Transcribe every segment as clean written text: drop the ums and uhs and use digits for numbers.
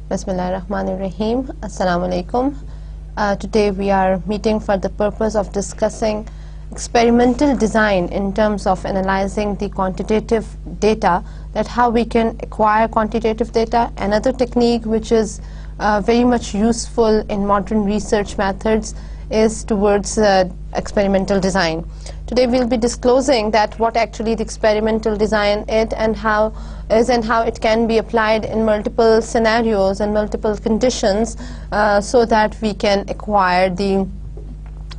Bismillahirrahmanirrahim. Assalamu alaikum. Today we are meeting for the purpose of discussing experimental design in terms of analyzing the quantitative data, that how we can acquire quantitative data. Another technique which is very much useful in modern research methods is towards experimental design. Today we'll be disclosing that what actually the experimental design is and how it can be applied in multiple scenarios and multiple conditions, so that we can acquire the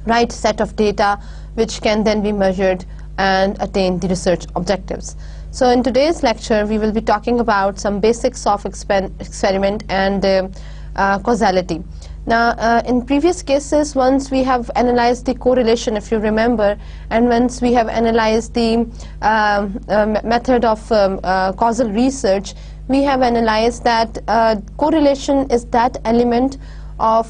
right set of data which can then be measured and attain the research objectives. So in today's lecture we will be talking about some basics of experiment and causality. Now, in previous cases, once we have analyzed the correlation, if you remember, and once we have analyzed the method of causal research, we have analyzed that correlation is that element of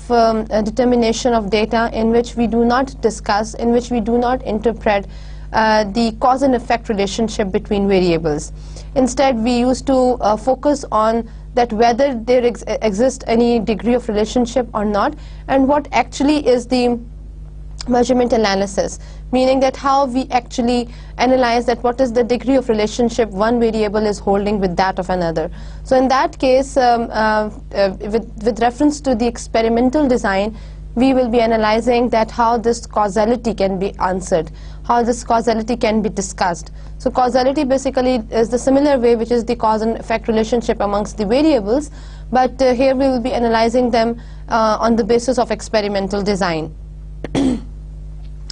determination of data in which we do not discuss, in which we do not interpret the cause and effect relationship between variables. Instead, we used to focus on that whether there exists any degree of relationship or not, and what actually is the measurement analysis, meaning that how we actually analyze that what is the degree of relationship one variable is holding with that of another. So in that case, with reference to the experimental design, we will be analyzing that how this causality can be answered, how this causality can be discussed. So causality basically is the similar way which is the cause and effect relationship amongst the variables, but here we will be analyzing them on the basis of experimental design.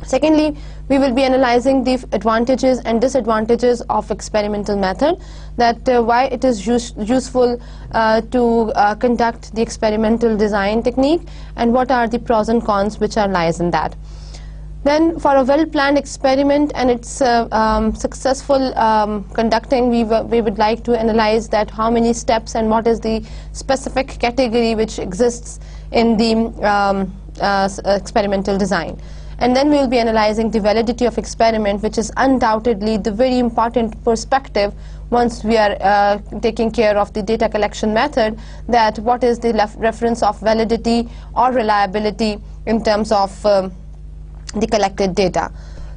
Secondly, we will be analyzing the advantages and disadvantages of experimental method, that why it is useful to conduct the experimental design technique, and what are the pros and cons which lies in that. Then for a well-planned experiment and its successful conducting, we would like to analyze that how many steps and what is the specific category which exists in the experimental design. And then we will be analyzing the validity of experiment, which is undoubtedly the very important perspective once we are taking care of the data collection method, that what is the reference of validity or reliability in terms of the collected data.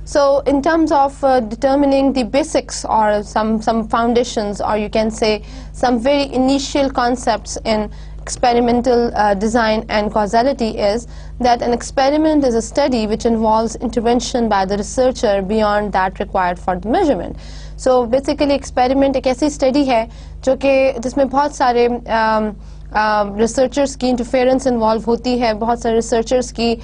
So in terms of determining the basics or some foundations, or you can say some very initial concepts in experimental design and causality, is that an experiment is a study which involves intervention by the researcher beyond that required for the measurement. So basically experiment एक ऐसी study है जो कि जिसमें बहुत सारे researchers की interference involve होती है, बहुत सारे researchers की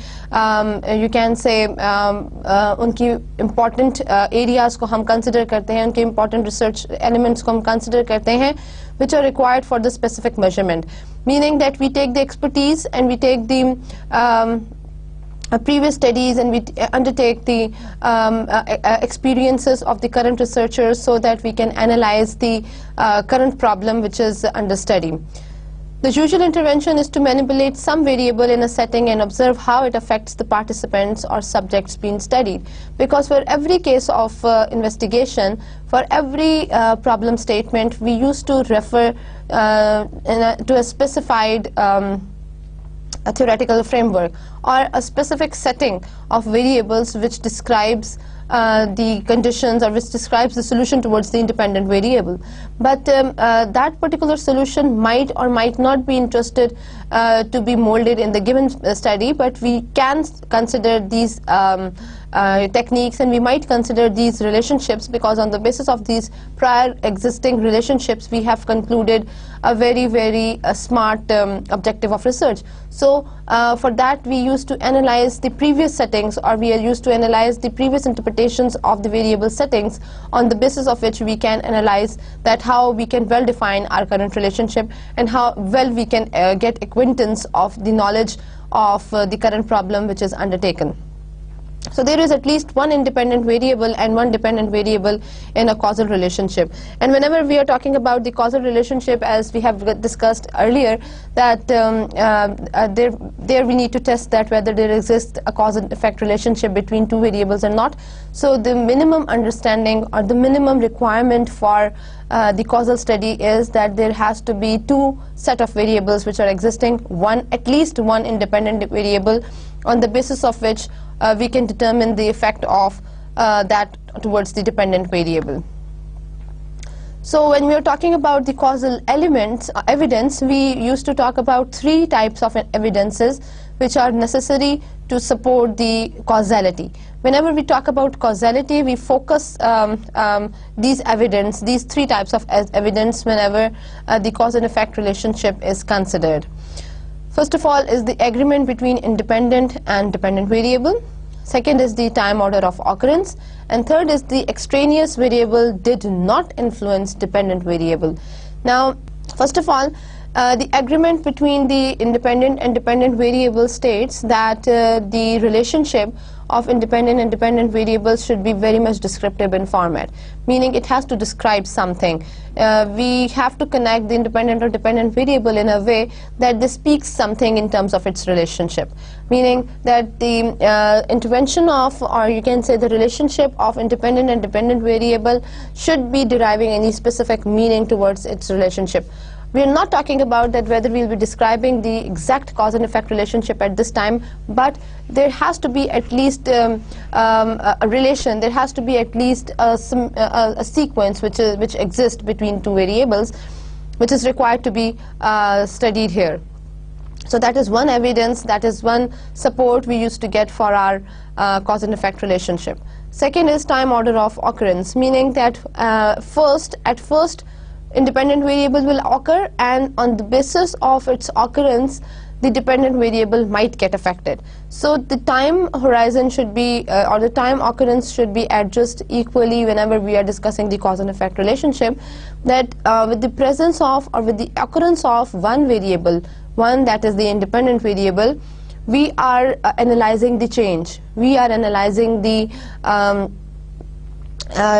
you can say उनकी important areas को हम consider करते हैं, उनके important research elements को हम consider करते हैं which are required for the specific measurement, meaning that we take the expertise and we take the previous studies and we undertake the experiences of the current researchers so that we can analyze the current problem which is under study. The usual intervention is to manipulate some variable in a setting and observe how it affects the participants or subjects being studied. Because for every case of investigation, for every problem statement, we used to refer to a specified a theoretical framework or a specific setting of variables which describes the conditions or which describes the solution towards the independent variable. But that particular solution might or might not be interested to be molded in the given study, but we can consider these techniques and we might consider these relationships, because on the basis of these prior existing relationships we have concluded a very smart objective of research. So for that we used to analyze the previous settings, or we are used to analyze the previous interpretations of the variable settings, on the basis of which we can analyze that how we can well define our current relationship and how well we can get acquaintance of the knowledge of the current problem which is undertaken. So there is at least one independent variable and one dependent variable in a causal relationship. And whenever we are talking about the causal relationship, as we have discussed earlier, that there we need to test that whether there exists a cause and effect relationship between two variables or not. So the minimum understanding or the minimum requirement for the causal study is that there has to be two set of variables which are existing, at least one independent variable on the basis of which we can determine the effect of that towards the dependent variable. So when we are talking about the causal elements, evidence, we used to talk about three types of evidences which are necessary to support the causality. Whenever we talk about causality, we focus these three types of evidence whenever the cause and effect relationship is considered. First of all is the agreement between independent and dependent variable. Second is the time order of occurrence. And third is the extraneous variable did not influence dependent variable. Now, first of all, the agreement between the independent and dependent variable states that the relationship of independent and dependent variables should be very much descriptive in format, meaning it has to describe something. We have to connect the independent or dependent variable in a way that this speaks something in terms of its relationship, meaning that the intervention of, or you can say the relationship of independent and dependent variable should be deriving any specific meaning towards its relationship. We are not talking about that whether we will be describing the exact cause and effect relationship at this time, but there has to be at least a relation, there has to be at least a sequence which exists between two variables, which is required to be studied here. So that is one evidence, that is one support we used to get for our cause and effect relationship. Second is time order of occurrence, meaning that at first independent variable will occur, and on the basis of its occurrence the dependent variable might get affected. So the time horizon should be or the time occurrence should be adjusted equally whenever we are discussing the cause and effect relationship, that with the presence of or with the occurrence of one variable, one that is the independent variable, we are analyzing the change, we are analyzing the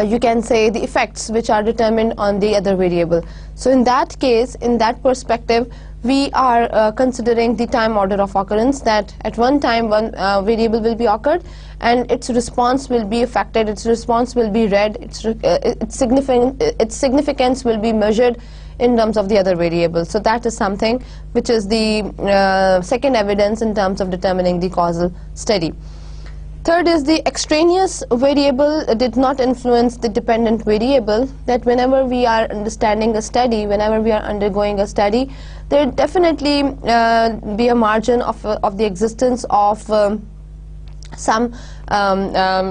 you can say the effects which are determined on the other variable. So in that case, in that perspective, we are considering the time order of occurrence, that at one time one variable will be occurred and its response will be affected, its response will be read, its significance will be measured in terms of the other variables. So that is something which is the second evidence in terms of determining the causal study. Third is the extraneous variable did not influence the dependent variable, that whenever we are understanding a study, whenever we are undergoing a study, there definitely be a margin of the existence of some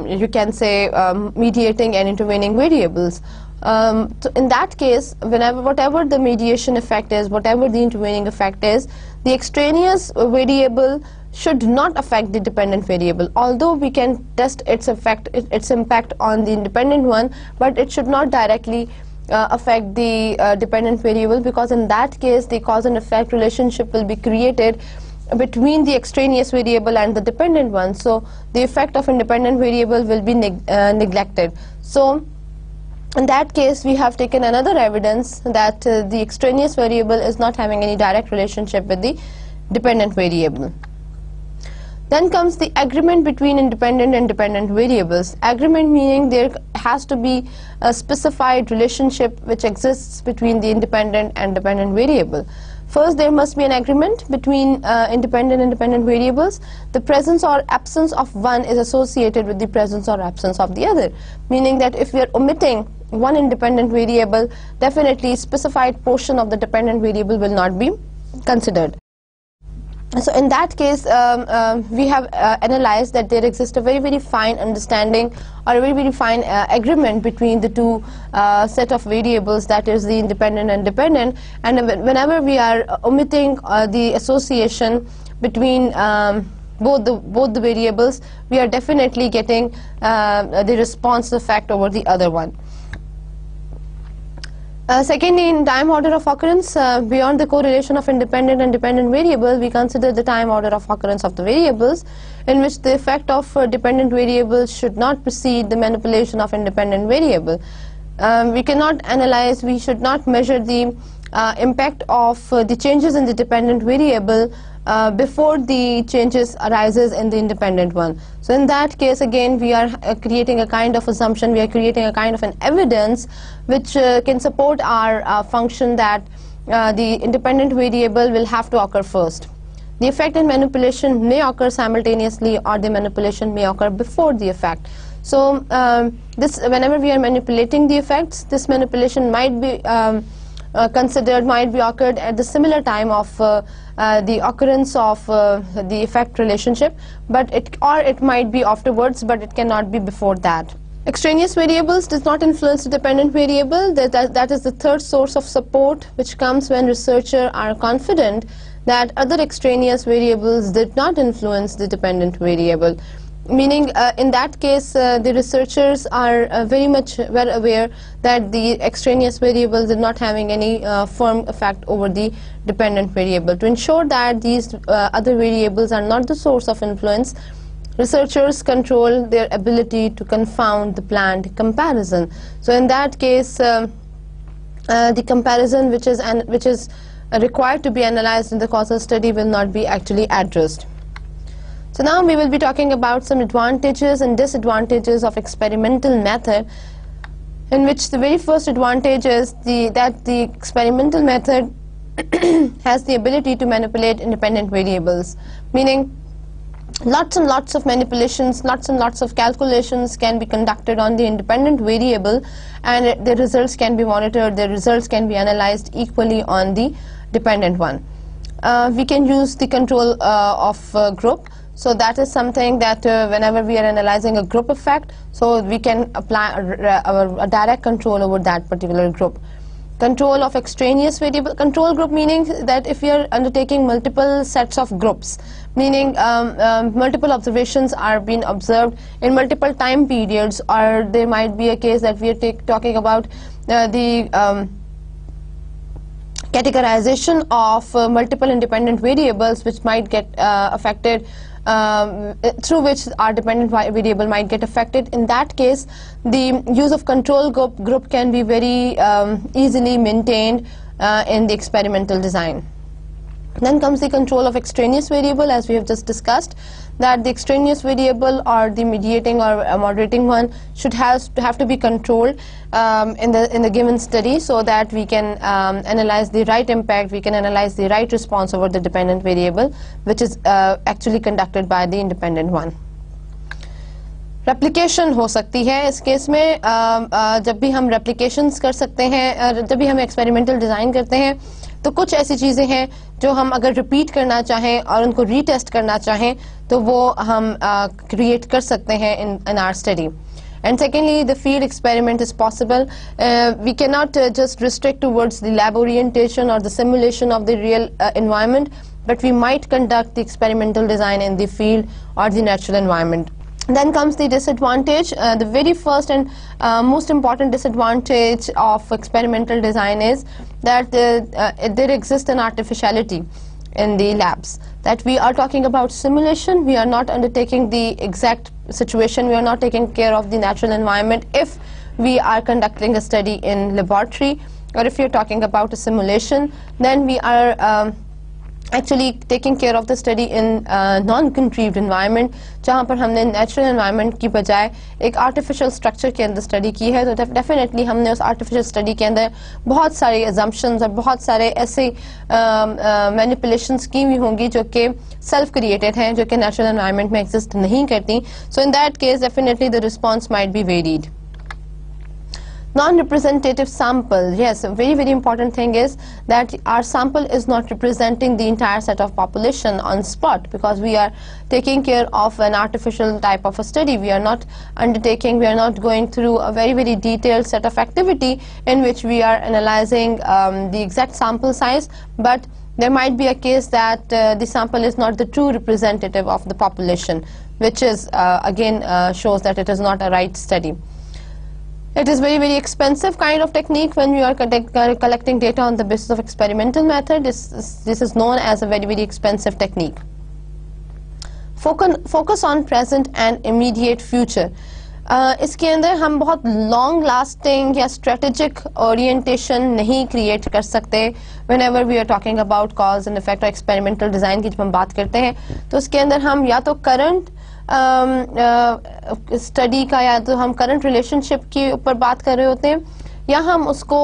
you can say mediating and intervening variables. So in that case, whatever the mediation effect is, whatever the intervening effect is, the extraneous variable should not affect the dependent variable, although we can test its impact on the independent one, but it should not directly affect the dependent variable, because in that case the cause and effect relationship will be created between the extraneous variable and the dependent one, so the effect of independent variable will be neglected. So in that case, we have taken another evidence that the extraneous variable is not having any direct relationship with the dependent variable. Then comes the agreement between independent and dependent variables. Agreement meaning there has to be a specified relationship which exists between the independent and dependent variable. First, there must be an agreement between independent and dependent variables. The presence or absence of one is associated with the presence or absence of the other, meaning that if we are omitting one independent variable, definitely specified portion of the dependent variable will not be considered. So in that case, we have analyzed that there exists a very fine understanding or a very fine agreement between the two set of variables, that is the independent and dependent, and whenever we are omitting the association between both the variables, we are definitely getting the response effect over the other one. Secondly, in time order of occurrence, beyond the correlation of independent and dependent variable, we consider the time order of occurrence of the variables, in which the effect of dependent variables should not precede the manipulation of independent variable. We cannot analyze, we should not measure the impact of the changes in the dependent variable before the changes arises in the independent one. So in that case, again, we are creating a kind of assumption, we are creating a kind of an evidence which can support our function that the independent variable will have to occur first. The effect and manipulation may occur simultaneously, or the manipulation may occur before the effect. So whenever we are manipulating the effects, this manipulation might be might be occurred at the similar time of the occurrence of the effect relationship, but it might be afterwards, but it cannot be before that. Extraneous variables does not influence the dependent variable. That is the third source of support, which comes when researchers are confident that other extraneous variables did not influence the dependent variable. Meaning, in that case, the researchers are very much well aware that the extraneous variables are not having any firm effect over the dependent variable. To ensure that these other variables are not the source of influence, researchers control their ability to confound the planned comparison. So in that case, the comparison which is required to be analyzed in the causal study will not be actually addressed. So now we will be talking about some advantages and disadvantages of experimental method, in which the very first advantage is that the experimental method has the ability to manipulate independent variables, meaning lots and lots of manipulations, lots and lots of calculations can be conducted on the independent variable, and the results can be monitored, the results can be analyzed equally on the dependent one. We can use the control of group. So that is something that whenever we are analyzing a group effect, so we can apply a direct control over that particular group. Control of extraneous variable, control group meaning that if we are undertaking multiple sets of groups, meaning multiple observations are being observed in multiple time periods, or there might be a case that we are talking about the categorization of multiple independent variables which might get affected, through which our dependent variable might get affected. In that case, the use of control group can be very easily maintained in the experimental design. Then comes the control of extraneous variable, as we have just discussed, that the extraneous variable or the mediating or moderating one should have to be controlled in the given study, so that we can analyze the right impact, we can analyze the right response over the dependent variable, which is actually conducted by the independent one. Replication हो सकती है इस case में, जब भी हम रेप्लिकेशंस कर सकते हैं, जब भी हम एक्सपेरिमेंटल डिज़ाइन करते हैं, तो कुछ ऐसी चीज़ें हैं जो हम अगर रिपीट करना चाहें और उनको रीटेस्ट करना चाहें तो वो हम क्रिएट कर सकते हैं in our study. And secondly, the field experiment is possible. We cannot just restrict towards the lab orientation or the simulation of the real environment, but we might conduct the experimental design in the field or the natural environment. Then comes the disadvantage. The very first and most important disadvantage of experimental design is that there exists an artificiality in the labs. That we are talking about simulation, we are not undertaking the exact situation, we are not taking care of the natural environment if we are conducting a study in laboratory, or if you're talking about a simulation, then we are actually taking care of the study in non-contrived environment, जहाँ पर हमने natural environment की बजाय एक artificial structure के अंदर study की है, तो definitely हमने उस artificial study के अंदर बहुत सारे assumptions और बहुत सारे ऐसे manipulations की हुई होंगी जो कि self-created हैं, जो कि natural environment में exist नहीं करती. So in that case, definitely the response might be varied. Non-representative sample, yes, a very very important thing is that our sample is not representing the entire set of population on spot, because we are taking care of an artificial type of a study. We are not going through a very very detailed set of activity in which we are analyzing the exact sample size, but there might be a case that the sample is not the true representative of the population, which is again shows that it is not a right study. It is very expensive kind of technique when you are collecting data on the basis of experimental method. This is known as a very expensive technique. Focus on present and immediate future. इसके अंदर हम बहुत long lasting या strategic orientation नहीं create कर सकते whenever we are talking about cause and effect और experimental design की जब हम बात करते हैं तो उसके अंदर हम या तो करंट स्टडी का या तो हम करंट रिलेशनशिप के ऊपर बात कर रहे होते हैं या हम उसको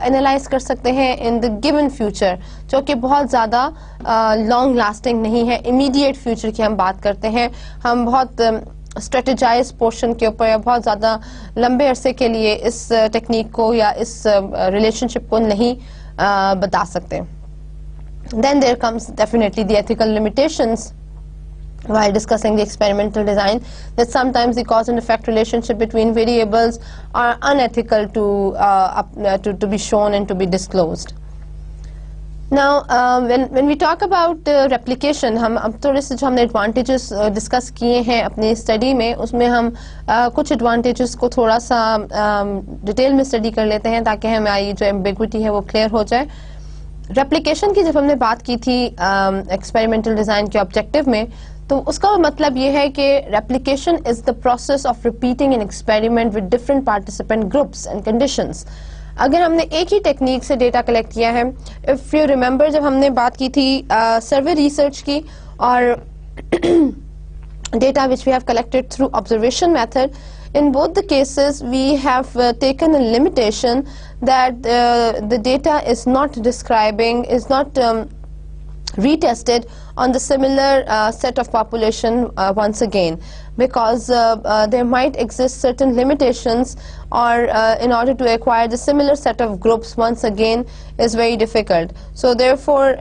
एनालाइज कर सकते हैं इन द गिवन फ्यूचर जो कि बहुत ज़्यादा लॉन्ग लास्टिंग नहीं है. इमीडिएट फ्यूचर की हम बात करते हैं, हम बहुत स्ट्रेटेजाइज पोर्शन के ऊपर या बहुत ज़्यादा लंबे अरसे के लिए इस टेक्निक को या इस रिलेशनशिप को नहीं बता सकते. Then there comes definitely the ethical limitations while discussing the experimental design, that sometimes the cause and effect relationship between variables are unethical to be shown and to be disclosed. Now, when we talk about replication, हम अब थोड़े से जो हमने advantages discuss किए हैं अपनी study में, उसमें हम कुछ advantages को थोड़ा सा detail में study कर लेते हैं ताकि हमारी जो ambiguity है वो clear हो जाए. Replication की जब हमने बात की थी experimental design के objective में, तो उसका मतलब ये है कि replication is the process of repeating an experiment with different participant groups and conditions. अगर हमने एक ही टेक्निक से डेटा कलेक्ट किया है, इफ यू रिमेंबर जब हमने बात की थी सर्वे रिसर्च की और data which we have collected through observation method, in both the cases we have taken a limitation that the data is not describing, is not retested on the similar set of population once again, because there might exist certain limitations, or in order to acquire the similar set of groups once again is very difficult. So therefore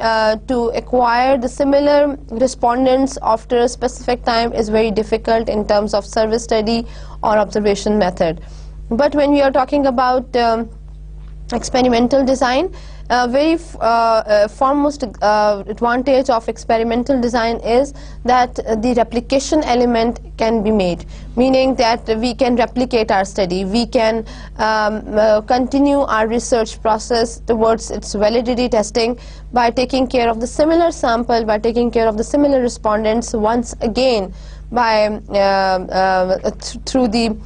to acquire the similar respondents after a specific time is very difficult in terms of survey study or observation method. But when we are talking about experimental design, very foremost advantage of experimental design is that the replication element can be made, meaning that we can replicate our study, we can continue our research process towards its validity testing by taking care of the similar sample, by taking care of the similar respondents once again by through the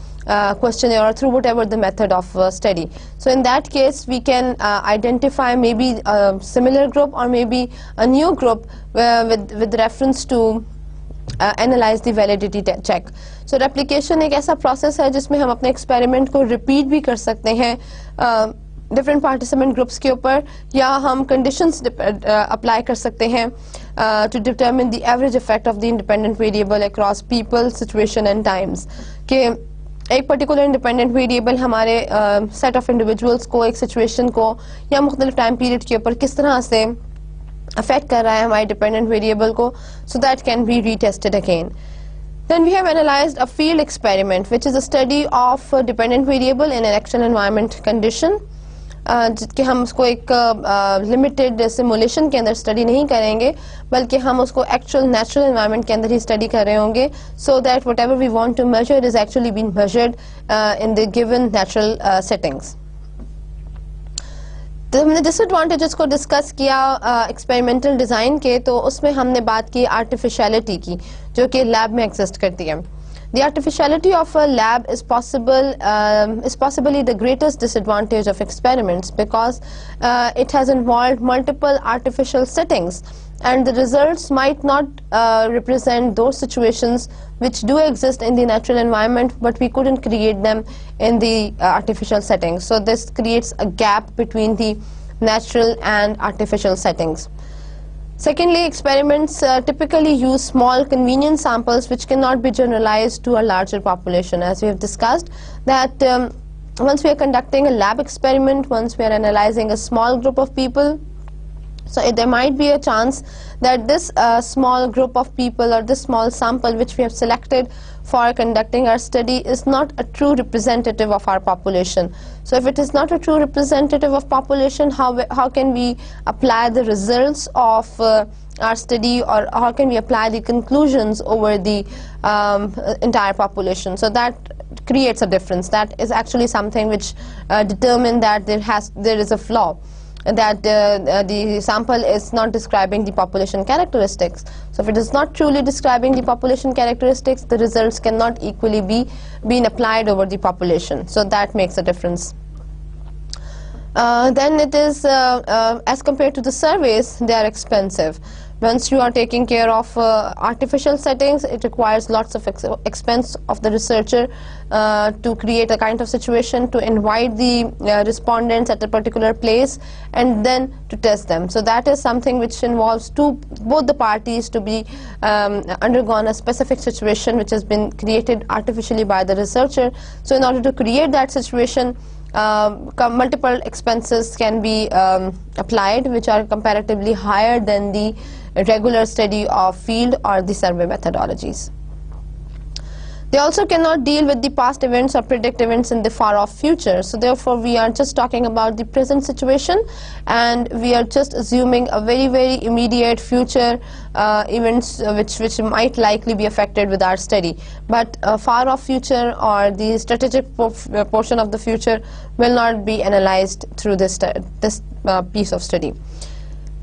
questionnaire or through whatever the method of study. So in that case we can identify maybe a similar group or maybe a new group with reference to analyze the validity check. So replication एक ऐसा process है जिसमें हम अपने experiment को repeat भी कर सकते हैं different participant groups के ऊपर, या हम conditions apply कर सकते हैं to determine the average effect of the independent variable across people, situation and times. कि एक पर्टिकुलर इंडिपेंडेंट वेरिएबल हमारे सेट ऑफ इंडिविजुअल्स को, एक सिचुएशन को या मुख्तलिफ टाइम पीरियड के ऊपर किस तरह से अफेक्ट कर रहा है हमारे डिपेंडेंट वेरिएबल को, so that can be retested again. Then we have analyzed a field experiment, which is a study of a dependent variable in an actual environment condition. कि हम उसको एक लिमिटेड सिमुलेशन के अंदर स्टडी नहीं करेंगे, बल्कि हम उसको एक्चुअल नेचुरल एनवायरनमेंट के अंदर ही स्टडी कर रहे होंगे, so that whatever we want to measure is actually being measured in the given natural settings. तो हमने डिसएडवांटेजेस को डिस्कस किया एक्सपेरिमेंटल डिज़ाइन के, तो उसमें हमने बात की आर्टिफिशियलिटी की जो कि लैब में एग्जिस्ट करती है. The artificiality of a lab is possibly the greatest disadvantage of experiments, because it has involved multiple artificial settings, and the results might not represent those situations which do exist in the natural environment, but we couldn't create them in the artificial settings. So this creates a gap between the natural and artificial settings. Secondly, experiments typically use small convenient samples which cannot be generalized to a larger population. As we have discussed, that once we are conducting a lab experiment, once we are analyzing a small group of people, so there might be a chance that this small group of people or this small sample which we have selected for conducting our study is not a true representative of our population. So if it is not a true representative of population, how can we apply the results of our study, or how can we apply the conclusions over the entire population? So that creates a difference. That is actually something which determines that there is a flaw, that the sample is not describing the population characteristics. So if it is not truly describing the population characteristics, the results cannot equally be applied over the population. So that makes a difference. Then it is, as compared to the surveys, they are expensive. Once you are taking care of artificial settings, it requires lots of expense of the researcher to create a kind of situation, to invite the respondents at a particular place and then to test them. So that is something which involves both the parties to be undergone a specific situation which has been created artificially by the researcher. So in order to create that situation, multiple expenses can be applied, which are comparatively higher than the regular study of field or the survey methodologies. They also cannot deal with the past events or predict events in the far off future. So therefore we are just talking about the present situation, and we are just assuming a very, very immediate future events which might likely be affected with our study. But far off future or the strategic portion of the future will not be analyzed through this piece of study.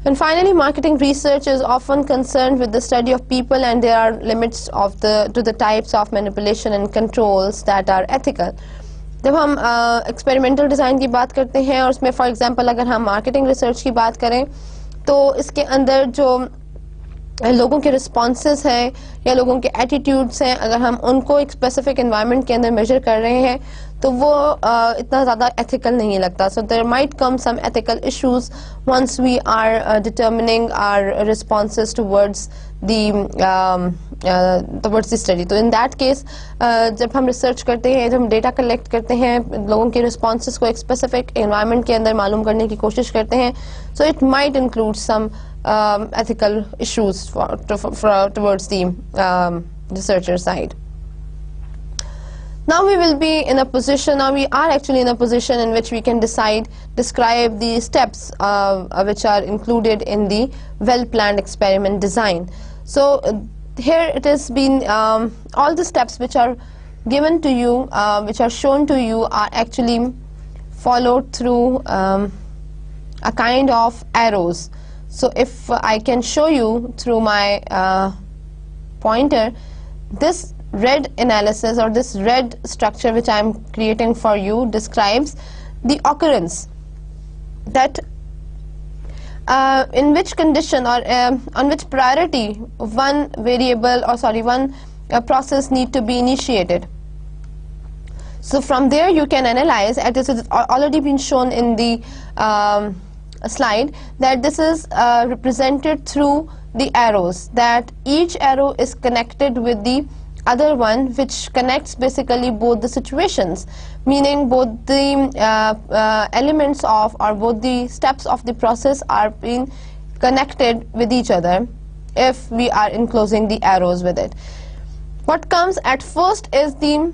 And finally, marketing research is often concerned with the study of people, and there are limits to the types of manipulation and controls that are ethical. जब हम experimental design की बात करते हैं और उसमें for example अगर हम मार्केटिंग रिसर्च की बात करें, तो इसके अंदर जो लोगों के रिस्पॉन्सेस हैं या लोगों के एटीट्यूड्स हैं, अगर हम उनको एक स्पेसिफिक एनवायरनमेंट के अंदर मेजर कर रहे हैं तो वो इतना ज़्यादा एथिकल नहीं लगता. So there might come some ethical issues once we are determining our responses towards the study. तो इन दैट केस जब हम रिसर्च करते हैं, जब हम डेटा कलेक्ट करते हैं, लोगों के रिस्पॉन्सेस को एक स्पेसिफिक एनवायरनमेंट के अंदर मालूम करने की कोशिश करते हैं, so it might include some ethical issues towards the researcher side. Now we will be in a position, now we are actually in a position in which we can describe the steps which are included in the well-planned experiment design. So here it has been, all the steps which are given to you, which are shown to you, are actually followed through a kind of arrows. So if I can show you through my pointer, this red analysis or this red structure which I am creating for you describes the occurrence, that in which condition or on which priority one variable, or sorry, one process need to be initiated. So from there you can analyze, and this has already been shown in the slide, that this is represented through the arrows, that each arrow is connected with the other one, which connects basically both the situations, meaning both the elements of, or both the steps of the process are being connected with each other if we are enclosing the arrows with it. What comes at first is the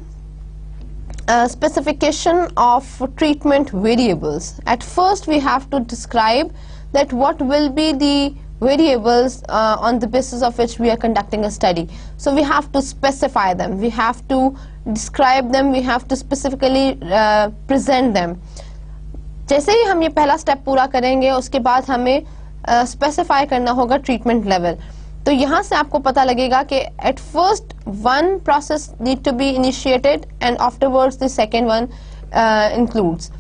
specification of treatment variables. At first we have to describe that what will be the variables on the basis of which we are conducting a study. So we have to specify them, we have to describe them, we have to specifically present them. जैसे ही हम ये पहला step पूरा करेंगे, उसके बाद हमें specify करना होगा ट्रीटमेंट लेवल. तो यहाँ से आपको पता लगेगा कि at first one process need to be initiated and afterwards the second one includes.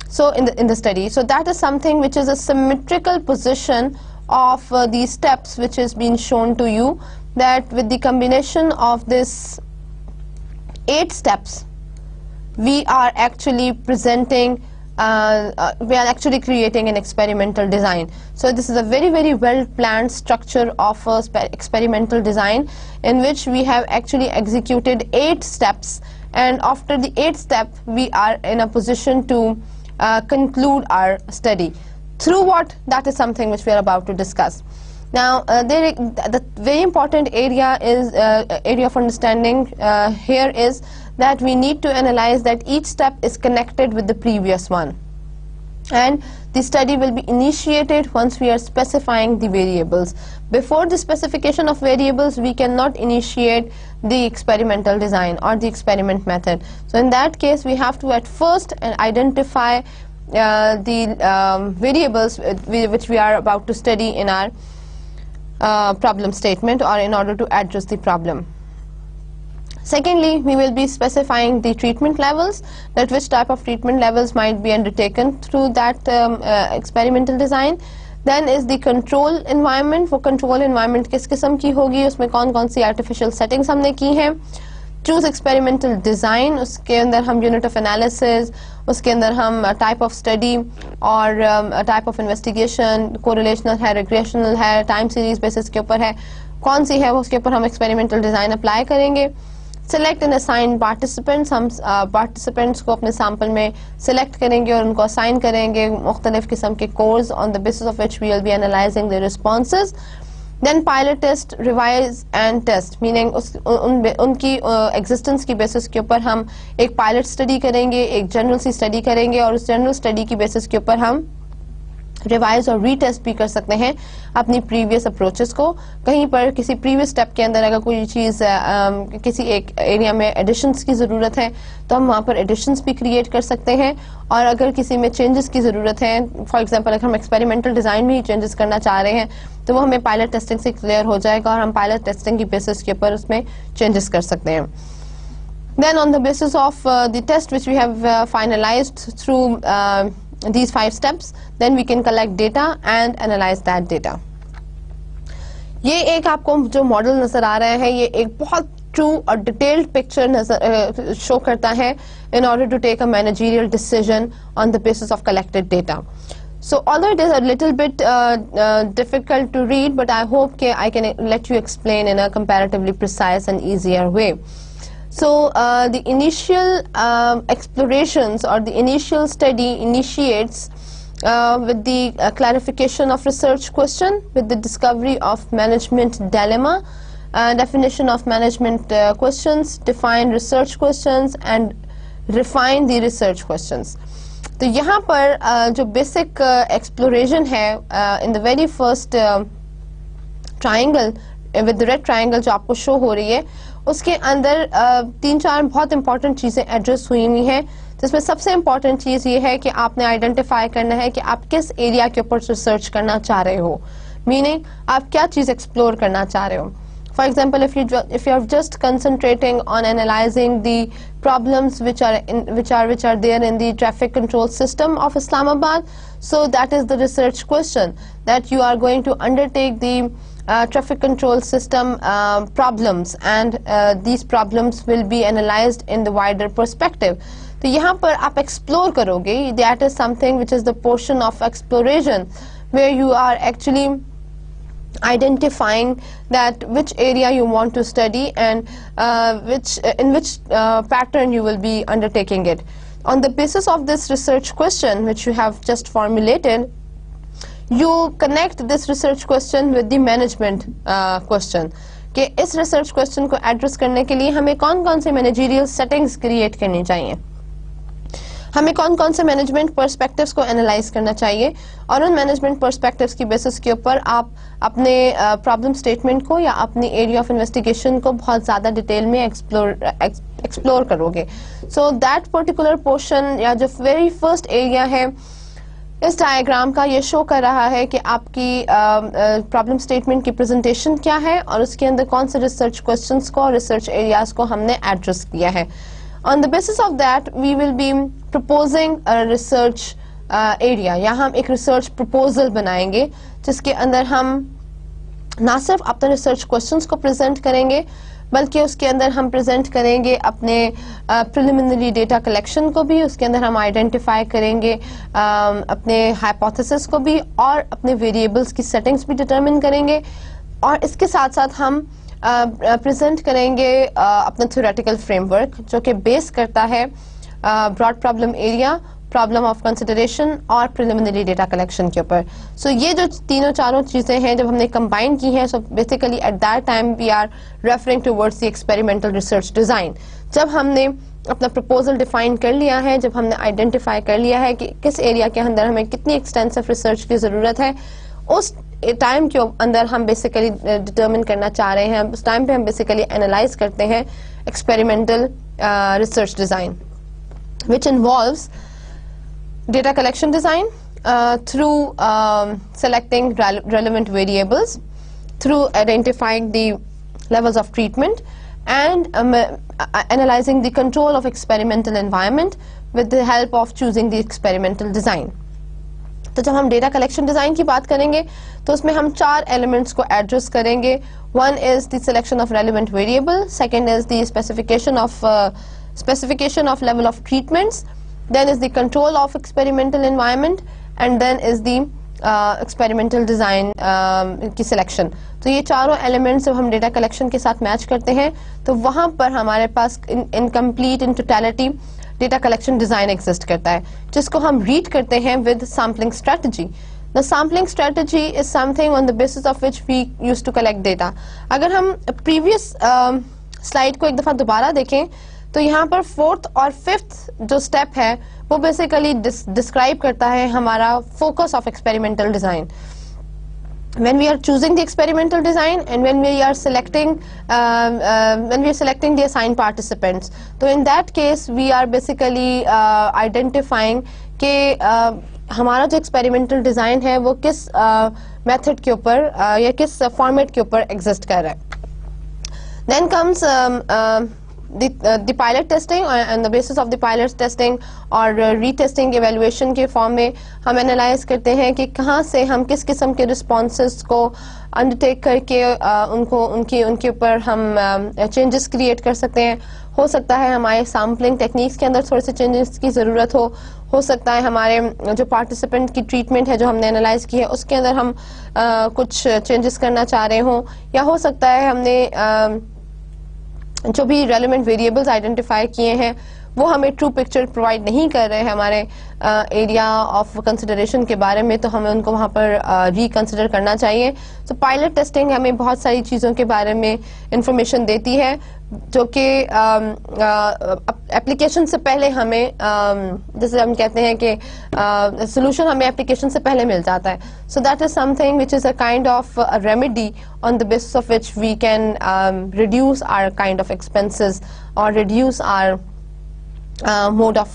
So in the study, so that is something which is a symmetrical position of these steps which is being shown to you, that with the combination of this 8 steps we are actually presenting, we are actually creating an experimental design. So this is a very, very well planned structure of experimental design, in which we have actually executed 8 steps, and after the 8th step we are in a position to conclude our study. Through what? That is something which we are about to discuss. Now the very important area is area of understanding here is that we need to analyze that each step is connected with the previous one, and The study will be initiated once we are specifying the variables. Before the specification of variables, we cannot initiate the experimental design or the experiment method. So in that case, we have to at first identify the variables which we are about to study in our problem statement or in order to address the problem. Secondly, we will be specifying the treatment levels, that which type of treatment levels might be undertaken through that experimental design. Then is the control environment. वो control environment किस किस्म की होगी, उसमें कौन कौन सी artificial settings हमने की हैं. Choose experimental design, उसके अंदर हम unit of analysis, उसके अंदर हम type of study और type of investigation, correlational है, regressional है, time series basis के ऊपर है, कौन सी है उसके ऊपर हम experimental design apply करेंगे. Select and assign participants, हम participants को अपने sample में select करेंगे और उनको assign करेंगे मुख्तलिफ किस्म के course on the basis of which we will be analyzing the responses. Then pilot test, revise and test, meaning उनकी existence की basis के ऊपर हम एक pilot study करेंगे, एक general सी study करेंगे और उस general study की basis के ऊपर हम रिवाइज और रीटेस्ट भी कर सकते हैं अपनी प्रीवियस अप्रोचेस को. कहीं पर किसी प्रीवियस स्टेप के अंदर अगर कोई चीज़ किसी एक एरिया में एडिशंस की ज़रूरत है तो हम वहाँ पर एडिशंस भी क्रिएट कर सकते हैं. और अगर किसी में चेंजेस की ज़रूरत है, फॉर एग्जांपल अगर हम एक्सपेरिमेंटल डिज़ाइन में ही चेंजेस करना चाह रहे हैं तो वो हमें पायलट टेस्टिंग से क्लियर हो जाएगा और हम पायलट टेस्टिंग की बेसिस के ऊपर उसमें चेंजेस कर सकते हैं. Then on the basis of the test which we have finalized through these 5 steps, then we can collect data and analyze that data. ये एक आपको जो मॉडल नजर आ रहा है, ये एक बहुत ट्रू और डिटेल्ड पिक्चर नजर शो करता है in order to take a managerial decision on the basis of collected data. So although it is a little bit difficult to read, but I hope I can let you explain in a comparatively precise and easier way. So the initial explorations or the initial study initiates with the clarification of research question, with the discovery of management dilemma, definition of management questions, define research questions and refine the research questions. तो यहाँ पर जो basic exploration है in the very first triangle with the red triangle जो आपको show हो रही है, उसके अंदर 3-4 बहुत इंपॉर्टेंट चीज़ें एड्रेस हुई हुई हैं, जिसमें सबसे इम्पॉर्टेंट चीज़ ये है कि आपने आइडेंटिफाई करना है कि आप किस एरिया के ऊपर रिसर्च करना चाह रहे हो, मीनिंग आप क्या चीज़ एक्सप्लोर करना चाह रहे हो. For example, if you are just concentrating on analyzing the problems which are there in the traffic control system of Islamabad, so that is the research question, that you are going to undertake the traffic control system problems, and these problems will be analyzed in the wider perspective. तो यहाँ पर आप explore करोगे, that is something which is the portion of exploration where you are actually identifying that which area you want to study and in which pattern you will be undertaking it. On the basis of this research question which you have just formulated, you connect this research question with the management question. कि इस research question को address करने के लिए हमें कौन-कौन से managerial settings create करनी चाहिए, हमें कौन-कौन से मैनेजमेंट पर्सपेक्टिव्स को एनालाइज करना चाहिए, और उन मैनेजमेंट पर्सपेक्टिव्स की बेसिस के ऊपर आप अपने प्रॉब्लम स्टेटमेंट को या अपनी एरिया ऑफ इन्वेस्टिगेशन को बहुत ज़्यादा डिटेल में एक्सप्लोर करोगे. सो दैट पर्टिकुलर पोर्शन या जो वेरी फर्स्ट एरिया है इस डायग्राम का, ये शो कर रहा है कि आपकी प्रॉब्लम स्टेटमेंट की प्रेजेंटेशन क्या है और उसके अंदर कौन से रिसर्च क्वेश्चंस को और रिसर्च एरियाज को हमने एड्रेस किया है. On the basis of that, we will be proposing a research area, या हम एक research proposal बनाएंगे जिसके अंदर हम ना सिर्फ अपने research questions को present करेंगे, बल्कि उसके अंदर हम present करेंगे अपने preliminary data collection को भी, उसके अंदर हम identify करेंगे अपने hypothesis को भी और अपने variables की settings भी determine करेंगे, और इसके साथ साथ हम प्रेजेंट करेंगे अपना थ्योरेटिकल फ्रेमवर्क जो कि बेस करता है broad problem area, problem of consideration और प्रिलिमिनरी डेटा कलेक्शन के ऊपर. सो ये जो तीनों चारों चीज़ें हैं जब हमने कंबाइन की हैं, so basically at that time we are referring towards the experimental research design. जब हमने अपना प्रपोजल डिफाइन कर लिया है, जब हमने आइडेंटिफाई कर लिया है कि किस एरिया के अंदर हमें कितनी एक्सटेंसिव रिसर्च की ज़रूरत है, उस टाइम के अंदर हम बेसिकली डिटर्मिन करना चाह रहे हैं, उस टाइम पे हम बेसिकली एनालाइज करते हैं experimental research design, which involves data collection design through selecting relevant variables, through identifying the levels of treatment, and analyzing the control of experimental environment with the help of choosing the experimental design. तो जब हम data collection design की बात करेंगे तो उसमें हम 4 elements को एड्रेस करेंगे. One is the selection of relevant variable, second is the specification of level of treatments, then is the control of experimental environment, and then is the experimental design की selection. तो ये चारों elements जब हम data collection के साथ match करते हैं तो वहाँ पर हमारे पास in complete in totality data collection design exist करता है, जिसको हम read करते हैं with sampling strategy. The sampling strategy is something on the basis of which we used to collect data. अगर हम previous slide को एक दफ़ा दोबारा देखें तो यहाँ पर 4th और 5th जो स्टेप है वो बेसिकली डिस्क्राइब करता है हमारा focus of experimental design. When we are choosing the experimental design and when we are selecting the assigned participants, तो in that case we are basically identifying कि हमारा जो experimental design है वो किस method के ऊपर या किस format के ऊपर exist कर रहा है. Then comes the pilot testing, and the basis of the pilot testing और retesting evaluation के फॉर्म में हम एनालाइज करते हैं कि कहाँ से हम किस किस्म के रिस्पॉन्सेस को अंडरटेक करके उनके ऊपर हम चेंजेस क्रिएट कर सकते हैं. हो सकता है हमारे सैम्पलिंग टेक्निक्स के अंदर थोड़े से चेंजेस की ज़रूरत हो सकता है हमारे जो पार्टिसिपेंट की ट्रीटमेंट है जो हमने एनालाइज की है उसके अंदर हम कुछ चेंजेस करना चाह रहे हों, या हो सकता है हमने जो भी रेलेवेंट वेरिएबल्स आइडेंटिफाई किए हैं वो हमें ट्रू पिक्चर प्रोवाइड नहीं कर रहे हैं हमारे एरिया ऑफ कंसिडरेशन के बारे में, तो हमें उनको वहाँ पर रिकंसिडर करना चाहिए. तो पायलट टेस्टिंग हमें बहुत सारी चीज़ों के बारे में इंफॉर्मेशन देती है जो कि एप्लीकेशन से पहले हमें जैसे हम कहते हैं कि सोल्यूशन हमें एप्लीकेशन से पहले मिल जाता है. So that is something which is a kind of remedy on the basis of which we can reduce our kind of expenses और reduce our mode of